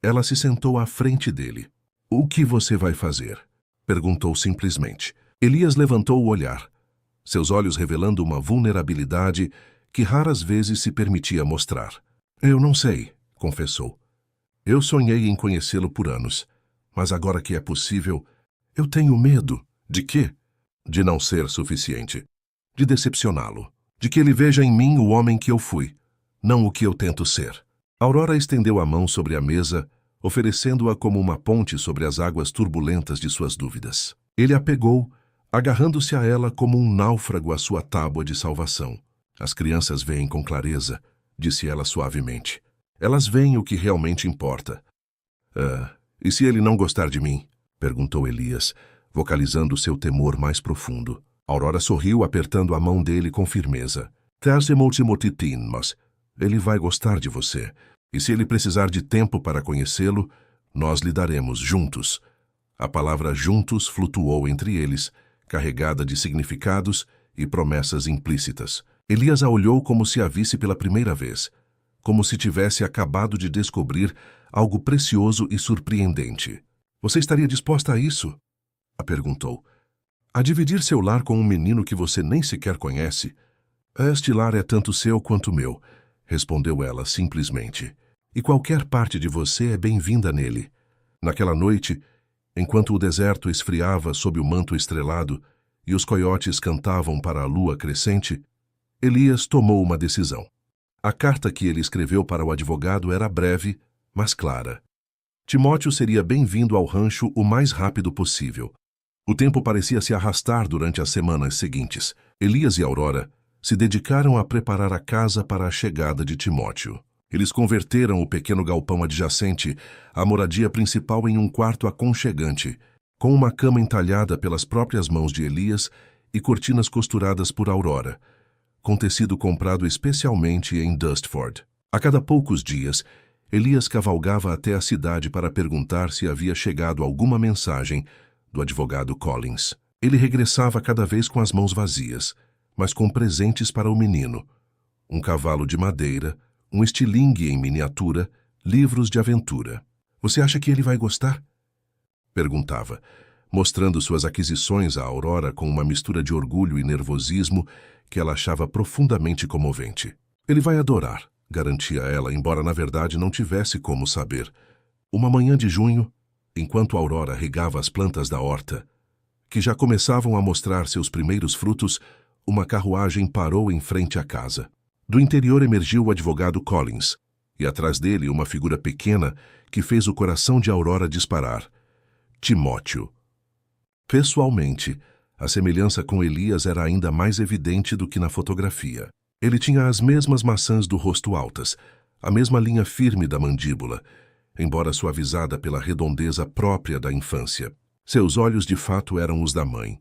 ela se sentou à frente dele. "O que você vai fazer?" perguntou simplesmente. Elias levantou o olhar, seus olhos revelando uma vulnerabilidade que raras vezes se permitia mostrar. "Eu não sei", confessou. "Eu sonhei em conhecê-lo por anos, mas agora que é possível, eu tenho medo." "De quê?" "De não ser suficiente. De decepcioná-lo. De que ele veja em mim o homem que eu fui, não o que eu tento ser." Aurora estendeu a mão sobre a mesa, oferecendo-a como uma ponte sobre as águas turbulentas de suas dúvidas. Ele a pegou, agarrando-se a ela como um náufrago à sua tábua de salvação. "As crianças veem com clareza", disse ela suavemente. "Elas veem o que realmente importa." E se ele não gostar de mim?" perguntou Elias, vocalizando seu temor mais profundo. Aurora sorriu, apertando a mão dele com firmeza. "Mas ele vai gostar de você. E se ele precisar de tempo para conhecê-lo, nós lhe daremos juntos." A palavra juntos flutuou entre eles, carregada de significados e promessas implícitas. Elias a olhou como se a visse pela primeira vez, como se tivesse acabado de descobrir algo precioso e surpreendente. "Você estaria disposta a isso?" a perguntou. "A dividir seu lar com um menino que você nem sequer conhece?" "Este lar é tanto seu quanto meu", respondeu ela simplesmente. "E qualquer parte de você é bem-vinda nele." Naquela noite, enquanto o deserto esfriava sob o manto estrelado e os coiotes cantavam para a lua crescente, Elias tomou uma decisão. A carta que ele escreveu para o advogado era breve, mas clara. Timóteo seria bem-vindo ao rancho o mais rápido possível. O tempo parecia se arrastar durante as semanas seguintes. Elias e Aurora se dedicaram a preparar a casa para a chegada de Timóteo. Eles converteram o pequeno galpão adjacente à moradia principal em um quarto aconchegante, com uma cama entalhada pelas próprias mãos de Elias e cortinas costuradas por Aurora, com tecido comprado especialmente em Dustford. A cada poucos dias, Elias cavalgava até a cidade para perguntar se havia chegado alguma mensagem do advogado Collins. Ele regressava cada vez com as mãos vazias, mas com presentes para o menino: um cavalo de madeira, um estilingue em miniatura, livros de aventura. "Você acha que ele vai gostar?" perguntava, mostrando suas aquisições a Aurora com uma mistura de orgulho e nervosismo que ela achava profundamente comovente. "Ele vai adorar", garantia ela, embora na verdade não tivesse como saber. Uma manhã de junho, enquanto Aurora regava as plantas da horta, que já começavam a mostrar seus primeiros frutos, uma carruagem parou em frente à casa. Do interior emergiu o advogado Collins, e atrás dele uma figura pequena que fez o coração de Aurora disparar: Timóteo. Pessoalmente, a semelhança com Elias era ainda mais evidente do que na fotografia. Ele tinha as mesmas maçãs do rosto altas, a mesma linha firme da mandíbula, embora suavizada pela redondeza própria da infância. Seus olhos de fato eram os da mãe,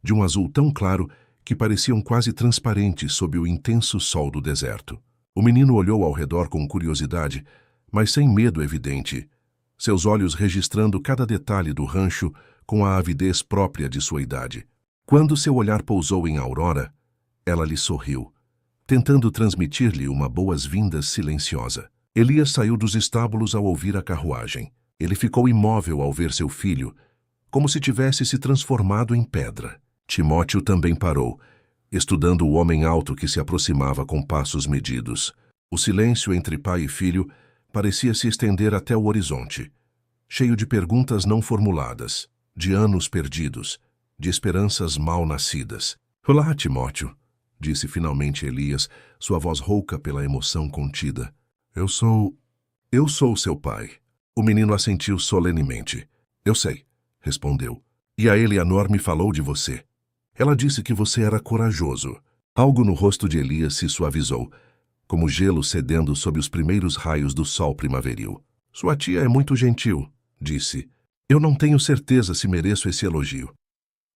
de um azul tão claro que pareciam quase transparentes sob o intenso sol do deserto. O menino olhou ao redor com curiosidade, mas sem medo evidente, seus olhos registrando cada detalhe do rancho com a avidez própria de sua idade. Quando seu olhar pousou em Aurora, ela lhe sorriu, tentando transmitir-lhe uma boas-vindas silenciosa. Elias saiu dos estábulos ao ouvir a carruagem. Ele ficou imóvel ao ver seu filho, como se tivesse se transformado em pedra. Timóteo também parou, estudando o homem alto que se aproximava com passos medidos. O silêncio entre pai e filho parecia se estender até o horizonte, cheio de perguntas não formuladas, de anos perdidos, de esperanças mal nascidas. "Olá, Timóteo", disse finalmente Elias, sua voz rouca pela emoção contida. Eu sou seu pai." O menino assentiu solenemente. "Eu sei", respondeu. E a Eleanor me falou de você. Ela disse que você era corajoso. Algo no rosto de Elias se suavizou, como gelo cedendo sob os primeiros raios do sol primaveril. Sua tia é muito gentil, disse. Eu não tenho certeza se mereço esse elogio.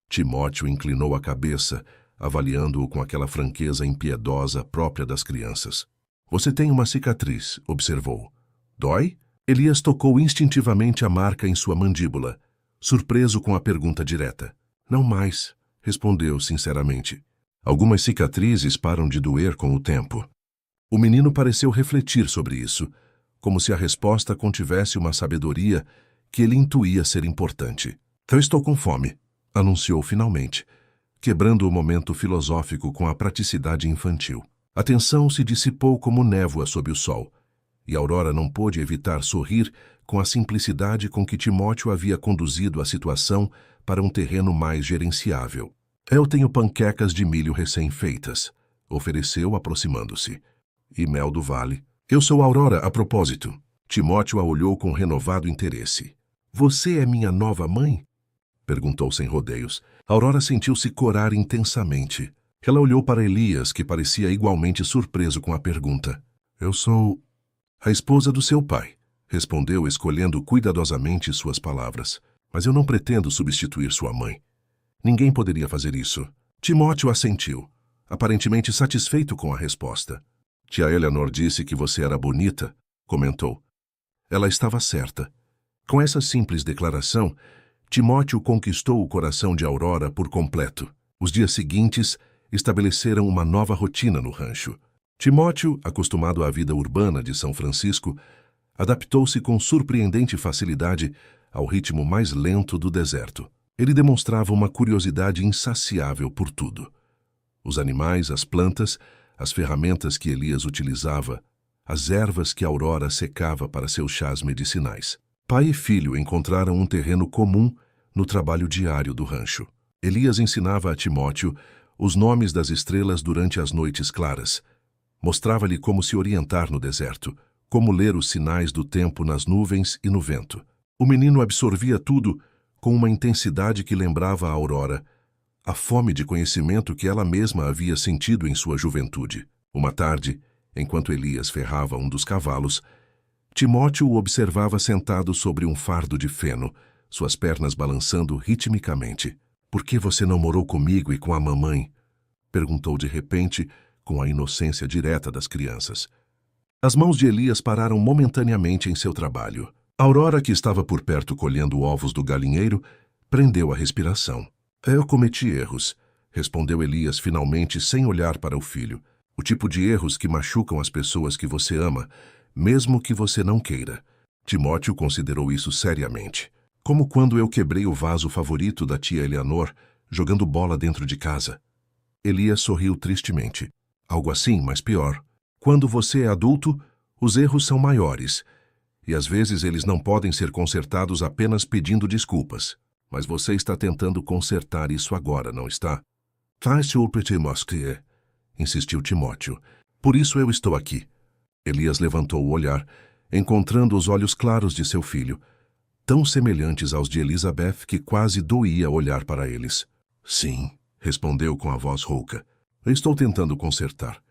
Timóteo inclinou a cabeça, avaliando-o com aquela franqueza impiedosa própria das crianças. Você tem uma cicatriz, observou. Dói? Elias tocou instintivamente a marca em sua mandíbula, surpreso com a pergunta direta. Não mais, respondeu sinceramente. Algumas cicatrizes param de doer com o tempo. O menino pareceu refletir sobre isso, como se a resposta contivesse uma sabedoria que ele intuía ser importante. Eu estou com fome, anunciou finalmente, quebrando o momento filosófico com a praticidade infantil. A tensão se dissipou como névoa sob o sol, e Aurora não pôde evitar sorrir com a simplicidade com que Timóteo havia conduzido a situação para um terreno mais gerenciável. Eu tenho panquecas de milho recém-feitas, ofereceu aproximando-se. E mel do vale. Eu sou Aurora, a propósito. Timóteo a olhou com renovado interesse. Você é minha nova mãe? Perguntou sem rodeios. Aurora sentiu-se corar intensamente. Ela olhou para Elias, que parecia igualmente surpreso com a pergunta. Eu sou a esposa do seu pai, respondeu, escolhendo cuidadosamente suas palavras. Mas eu não pretendo substituir sua mãe. Ninguém poderia fazer isso. Timóteo assentiu, aparentemente satisfeito com a resposta. Tia Eleanor disse que você era bonita, comentou. Ela estava certa. Com essa simples declaração, Timóteo conquistou o coração de Aurora por completo. Os dias seguintes estabeleceram uma nova rotina no rancho. Timóteo, acostumado à vida urbana de São Francisco, adaptou-se com surpreendente facilidade ao ritmo mais lento do deserto. Ele demonstrava uma curiosidade insaciável por tudo. Os animais, as plantas, as ferramentas que Elias utilizava, as ervas que Aurora secava para seus chás medicinais. Pai e filho encontraram um terreno comum no trabalho diário do rancho. Elias ensinava a Timóteo os nomes das estrelas durante as noites claras. Mostrava-lhe como se orientar no deserto, como ler os sinais do tempo nas nuvens e no vento. O menino absorvia tudo com uma intensidade que lembrava a Aurora, a fome de conhecimento que ela mesma havia sentido em sua juventude. Uma tarde, enquanto Elias ferrava um dos cavalos, Timóteo o observava sentado sobre um fardo de feno, suas pernas balançando ritmicamente. Por que você não morou comigo e com a mamãe? Perguntou de repente, com a inocência direta das crianças. As mãos de Elias pararam momentaneamente em seu trabalho. Aurora, que estava por perto colhendo ovos do galinheiro, prendeu a respiração. Eu cometi erros, respondeu Elias finalmente sem olhar para o filho. O tipo de erros que machucam as pessoas que você ama, mesmo que você não queira. Timóteo considerou isso seriamente. Como quando eu quebrei o vaso favorito da tia Eleanor, jogando bola dentro de casa. Elias sorriu tristemente. Algo assim, mas pior. Quando você é adulto, os erros são maiores. E às vezes eles não podem ser consertados apenas pedindo desculpas. Mas você está tentando consertar isso agora, não está? Faz-se petit mosquier, insistiu Timóteo. Por isso eu estou aqui. Elias levantou o olhar, encontrando os olhos claros de seu filho, tão semelhantes aos de Elizabeth que quase doía olhar para eles. Sim, respondeu com a voz rouca. Eu estou tentando consertar.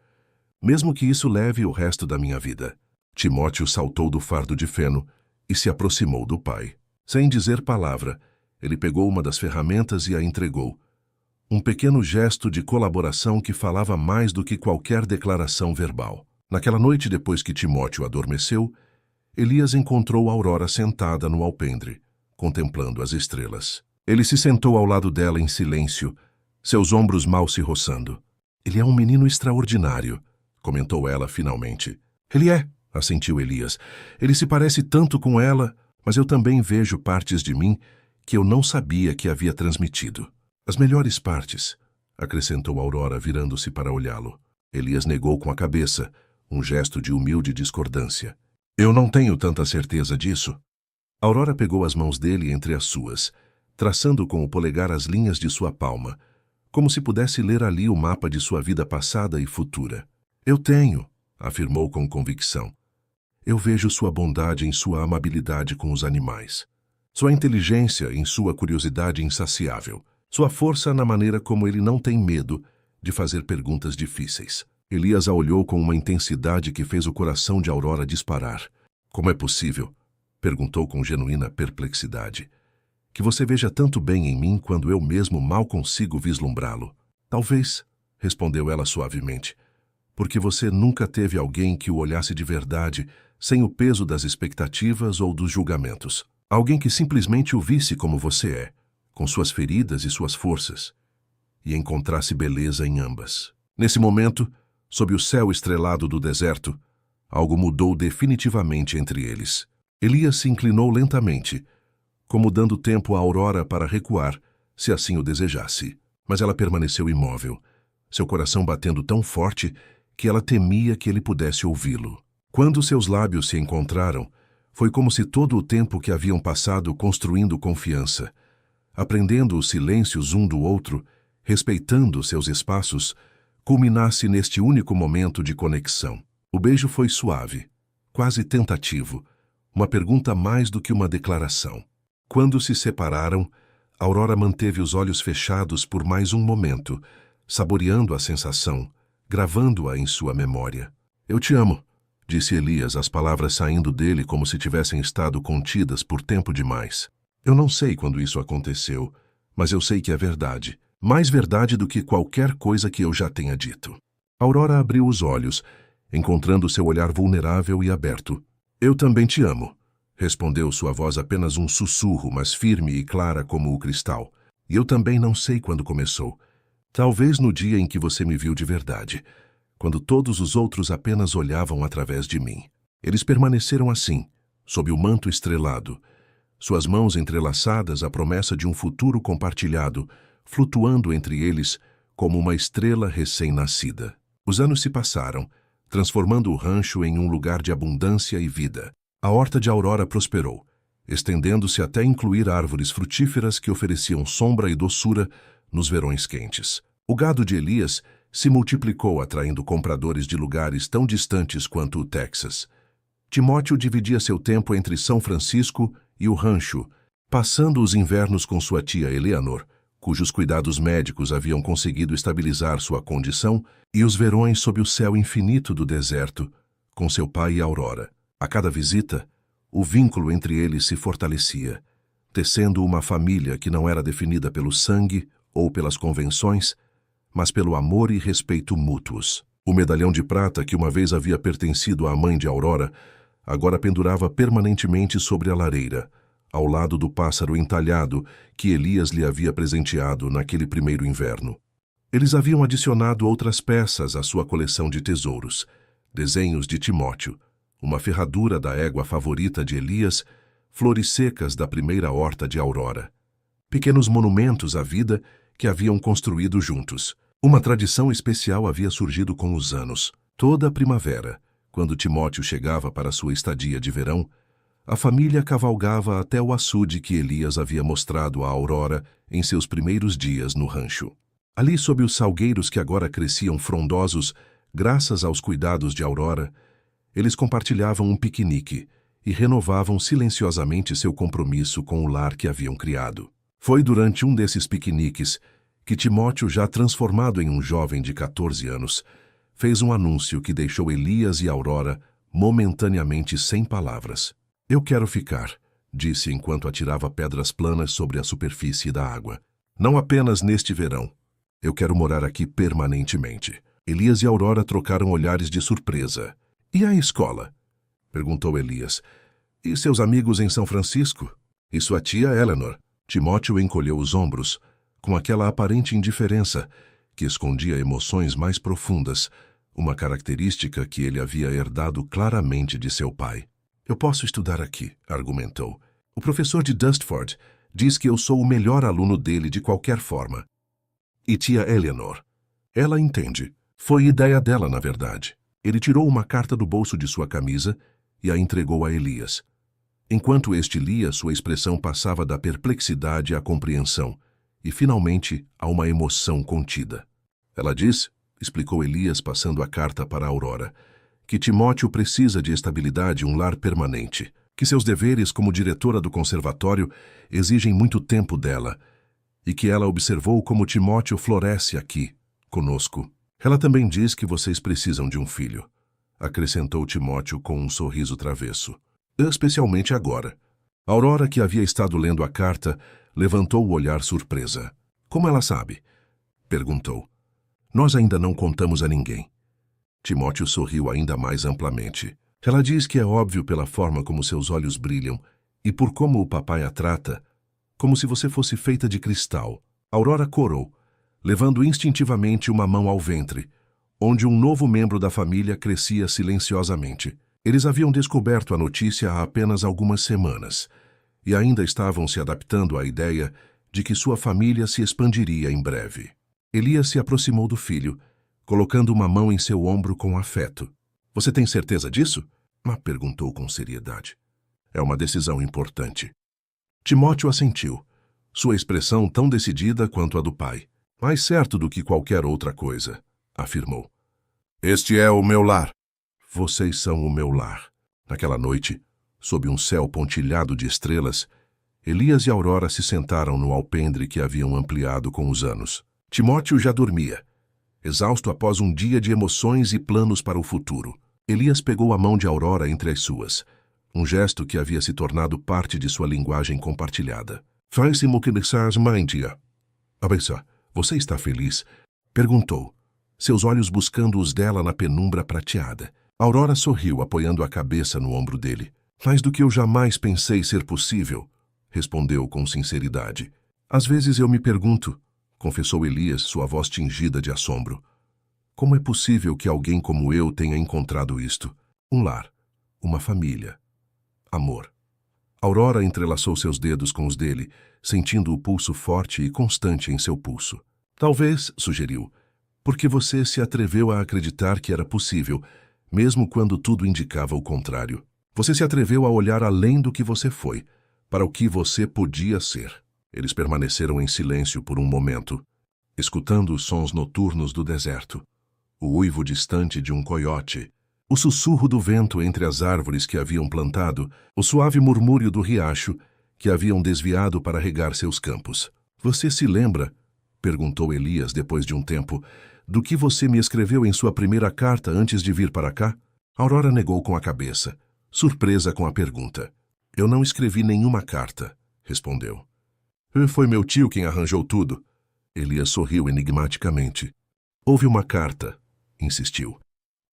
Mesmo que isso leve o resto da minha vida. Timóteo saltou do fardo de feno e se aproximou do pai. Sem dizer palavra, ele pegou uma das ferramentas e a entregou. Um pequeno gesto de colaboração que falava mais do que qualquer declaração verbal. Naquela noite, depois que Timóteo adormeceu, Elias encontrou Aurora sentada no alpendre, contemplando as estrelas. Ele se sentou ao lado dela em silêncio, seus ombros mal se roçando. Ele é um menino extraordinário, comentou ela finalmente. Ele é, assentiu Elias. Ele se parece tanto com ela, mas eu também vejo partes de mim que eu não sabia que havia transmitido. As melhores partes, acrescentou Aurora, virando-se para olhá-lo. Elias negou com a cabeça, um gesto de humilde discordância. Eu não tenho tanta certeza disso. Aurora pegou as mãos dele entre as suas, traçando com o polegar as linhas de sua palma, como se pudesse ler ali o mapa de sua vida passada e futura. Eu tenho, afirmou com convicção. Eu vejo sua bondade em sua amabilidade com os animais, Sua inteligência em sua curiosidade insaciável. Sua força na maneira como ele não tem medo de fazer perguntas difíceis. Elias a olhou com uma intensidade que fez o coração de Aurora disparar. Como é possível? Perguntou com genuína perplexidade. Que você veja tanto bem em mim quando eu mesmo mal consigo vislumbrá-lo. Talvez, respondeu ela suavemente, porque você nunca teve alguém que o olhasse de verdade, sem o peso das expectativas ou dos julgamentos. Alguém que simplesmente o visse como você é, com suas feridas e suas forças, e encontrasse beleza em ambas. Nesse momento, sob o céu estrelado do deserto, algo mudou definitivamente entre eles. Elias se inclinou lentamente, como dando tempo a Aurora para recuar, se assim o desejasse. Mas ela permaneceu imóvel, seu coração batendo tão forte que ela temia que ele pudesse ouvi-lo. Quando seus lábios se encontraram, foi como se todo o tempo que haviam passado construindo confiança, aprendendo os silêncios um do outro, respeitando seus espaços, culminasse neste único momento de conexão. O beijo foi suave, quase tentativo, uma pergunta mais do que uma declaração. Quando se separaram, Aurora manteve os olhos fechados por mais um momento, saboreando a sensação, gravando-a em sua memória. Eu te amo, disse Elias, as palavras saindo dele como se tivessem estado contidas por tempo demais. Eu não sei quando isso aconteceu, mas eu sei que é verdade. Mais verdade do que qualquer coisa que eu já tenha dito. Aurora abriu os olhos, encontrando seu olhar vulnerável e aberto. Eu também te amo, respondeu sua voz apenas um sussurro, mas firme e clara como o cristal. E eu também não sei quando começou. Talvez no dia em que você me viu de verdade, quando todos os outros apenas olhavam através de mim. Eles permaneceram assim, sob o manto estrelado, suas mãos entrelaçadas à promessa de um futuro compartilhado, flutuando entre eles como uma estrela recém-nascida. Os anos se passaram, transformando o rancho em um lugar de abundância e vida. A horta de Aurora prosperou, estendendo-se até incluir árvores frutíferas que ofereciam sombra e doçura nos verões quentes. O gado de Elias se multiplicou, atraindo compradores de lugares tão distantes quanto o Texas. Timóteo dividia seu tempo entre São Francisco e o rancho, passando os invernos com sua tia Eleanor, cujos cuidados médicos haviam conseguido estabilizar sua condição, e os verões sob o céu infinito do deserto, com seu pai e Aurora. A cada visita, o vínculo entre eles se fortalecia, tecendo uma família que não era definida pelo sangue ou pelas convenções, mas pelo amor e respeito mútuos. O medalhão de prata que uma vez havia pertencido à mãe de Aurora, agora pendurava permanentemente sobre a lareira, ao lado do pássaro entalhado que Elias lhe havia presenteado naquele primeiro inverno. Eles haviam adicionado outras peças à sua coleção de tesouros, desenhos de Timóteo, uma ferradura da égua favorita de Elias, flores secas da primeira horta de Aurora. Pequenos monumentos à vida que haviam construído juntos. Uma tradição especial havia surgido com os anos. Toda a primavera, quando Timóteo chegava para sua estadia de verão, a família cavalgava até o açude que Elias havia mostrado a Aurora em seus primeiros dias no rancho. Ali, sob os salgueiros que agora cresciam frondosos, graças aos cuidados de Aurora, eles compartilhavam um piquenique e renovavam silenciosamente seu compromisso com o lar que haviam criado. Foi durante um desses piqueniques que Timóteo, já transformado em um jovem de 14 anos, fez um anúncio que deixou Elias e Aurora momentaneamente sem palavras. Eu quero ficar, disse enquanto atirava pedras planas sobre a superfície da água. Não apenas neste verão. Eu quero morar aqui permanentemente. Elias e Aurora trocaram olhares de surpresa. E a escola? Perguntou Elias. E seus amigos em São Francisco? E sua tia Eleanor? Timóteo encolheu os ombros, com aquela aparente indiferença que escondia emoções mais profundas, uma característica que ele havia herdado claramente de seu pai. Eu posso estudar aqui, argumentou. O professor de Dustford diz que eu sou o melhor aluno dele de qualquer forma. E tia Eleanor? Ela entende. Foi ideia dela, na verdade. Ele tirou uma carta do bolso de sua camisa e a entregou a Elias. Enquanto este lia, sua expressão passava da perplexidade à compreensão e, finalmente, a uma emoção contida. Ela diz, explicou Elias passando a carta para Aurora, que Timóteo precisa de estabilidade e um lar permanente. que seus deveres como diretora do conservatório exigem muito tempo dela e que ela observou como Timóteo floresce aqui, conosco. Ela também diz que vocês precisam de um filho, acrescentou Timóteo com um sorriso travesso. Especialmente agora. Aurora, que havia estado lendo a carta, levantou o olhar surpresa. Como ela sabe? Perguntou. Nós ainda não contamos a ninguém. Timóteo sorriu ainda mais amplamente. Ela diz que é óbvio pela forma como seus olhos brilham e por como o papai a trata, como se você fosse feita de cristal. Aurora corou, levando instintivamente uma mão ao ventre, onde um novo membro da família crescia silenciosamente. Eles haviam descoberto a notícia há apenas algumas semanas e ainda estavam se adaptando à ideia de que sua família se expandiria em breve. Elias se aproximou do filho, colocando uma mão em seu ombro com afeto. Você tem certeza disso? Ma perguntou com seriedade. É uma decisão importante. Timóteo assentiu, sua expressão tão decidida quanto a do pai. Mais certo do que qualquer outra coisa, afirmou. Este é o meu lar. Vocês são o meu lar. Naquela noite, sob um céu pontilhado de estrelas, Elias e Aurora se sentaram no alpendre que haviam ampliado com os anos. Timóteo já dormia, exausto após um dia de emoções e planos para o futuro. Elias pegou a mão de Aurora entre as suas, um gesto que havia se tornado parte de sua linguagem compartilhada. Faz-me que desas, mãe, tia. Abençoa, você está feliz? Perguntou, seus olhos buscando os dela na penumbra prateada. Aurora sorriu, apoiando a cabeça no ombro dele. Mais do que eu jamais pensei ser possível, respondeu com sinceridade. Às vezes eu me pergunto, confessou Elias, sua voz tingida de assombro. Como é possível que alguém como eu tenha encontrado isto? Um lar, uma família, amor. Aurora entrelaçou seus dedos com os dele, sentindo o pulso forte e constante em seu pulso. Talvez, sugeriu, porque você se atreveu a acreditar que era possível, mesmo quando tudo indicava o contrário. Você se atreveu a olhar além do que você foi, para o que você podia ser. Eles permaneceram em silêncio por um momento, escutando os sons noturnos do deserto, o uivo distante de um coiote, o sussurro do vento entre as árvores que haviam plantado, o suave murmúrio do riacho que haviam desviado para regar seus campos. Você se lembra, perguntou Elias depois de um tempo, do que você me escreveu em sua primeira carta antes de vir para cá? Aurora negou com a cabeça, surpresa com a pergunta. Eu não escrevi nenhuma carta, respondeu. Foi meu tio quem arranjou tudo. Elias sorriu enigmaticamente. Houve uma carta, insistiu.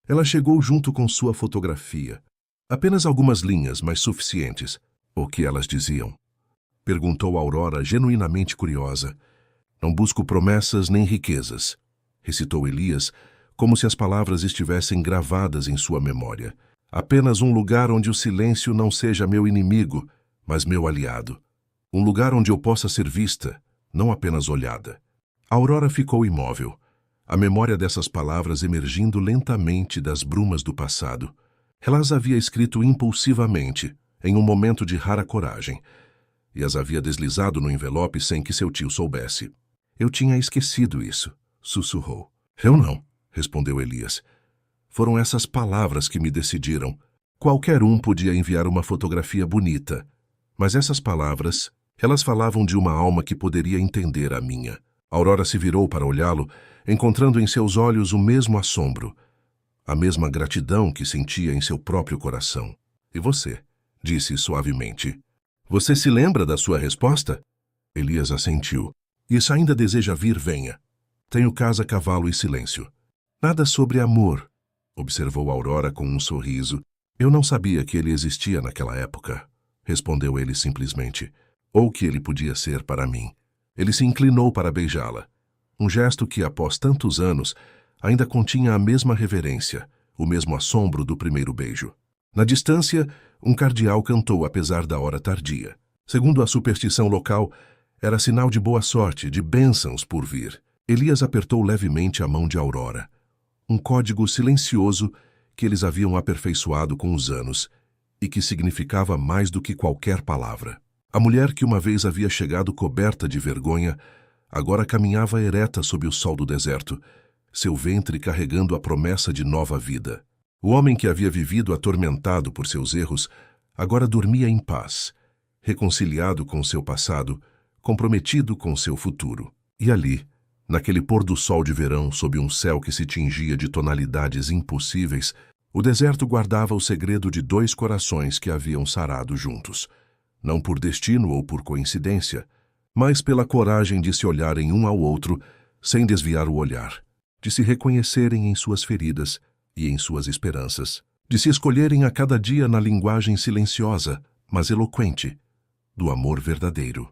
Ela chegou junto com sua fotografia. Apenas algumas linhas, mas suficientes. O que elas diziam? Perguntou Aurora, genuinamente curiosa. Não busco promessas nem riquezas, recitou Elias, como se as palavras estivessem gravadas em sua memória. Apenas um lugar onde o silêncio não seja meu inimigo, mas meu aliado. Um lugar onde eu possa ser vista, não apenas olhada. Aurora ficou imóvel, a memória dessas palavras emergindo lentamente das brumas do passado. Ela as havia escrito impulsivamente, em um momento de rara coragem, e as havia deslizado no envelope sem que seu tio soubesse. Eu tinha esquecido isso, sussurrou. Eu não, respondeu Elias. Foram essas palavras que me decidiram. Qualquer um podia enviar uma fotografia bonita, mas essas palavras, elas falavam de uma alma que poderia entender a minha. Aurora se virou para olhá-lo, encontrando em seus olhos o mesmo assombro, a mesma gratidão que sentia em seu próprio coração. E você? Disse suavemente. Você se lembra da sua resposta? Elias assentiu. E se ainda deseja vir, venha. Tenho casa, cavalo e silêncio. Nada sobre amor, observou Aurora com um sorriso. Eu não sabia que ele existia naquela época, respondeu ele simplesmente. Ou que ele podia ser para mim. Ele se inclinou para beijá-la. Um gesto que, após tantos anos, ainda continha a mesma reverência, o mesmo assombro do primeiro beijo. Na distância, um cardeal cantou apesar da hora tardia. Segundo a superstição local, era sinal de boa sorte, de bênçãos por vir. Elias apertou levemente a mão de Aurora. Um código silencioso que eles haviam aperfeiçoado com os anos e que significava mais do que qualquer palavra. A mulher que uma vez havia chegado coberta de vergonha, agora caminhava ereta sob o sol do deserto, seu ventre carregando a promessa de nova vida. O homem que havia vivido atormentado por seus erros, agora dormia em paz, reconciliado com seu passado, comprometido com seu futuro. E ali, naquele pôr do sol de verão sob um céu que se tingia de tonalidades impossíveis, o deserto guardava o segredo de dois corações que haviam sarado juntos, não por destino ou por coincidência, mas pela coragem de se olharem um ao outro sem desviar o olhar, de se reconhecerem em suas feridas e em suas esperanças, de se escolherem a cada dia na linguagem silenciosa, mas eloquente, do amor verdadeiro.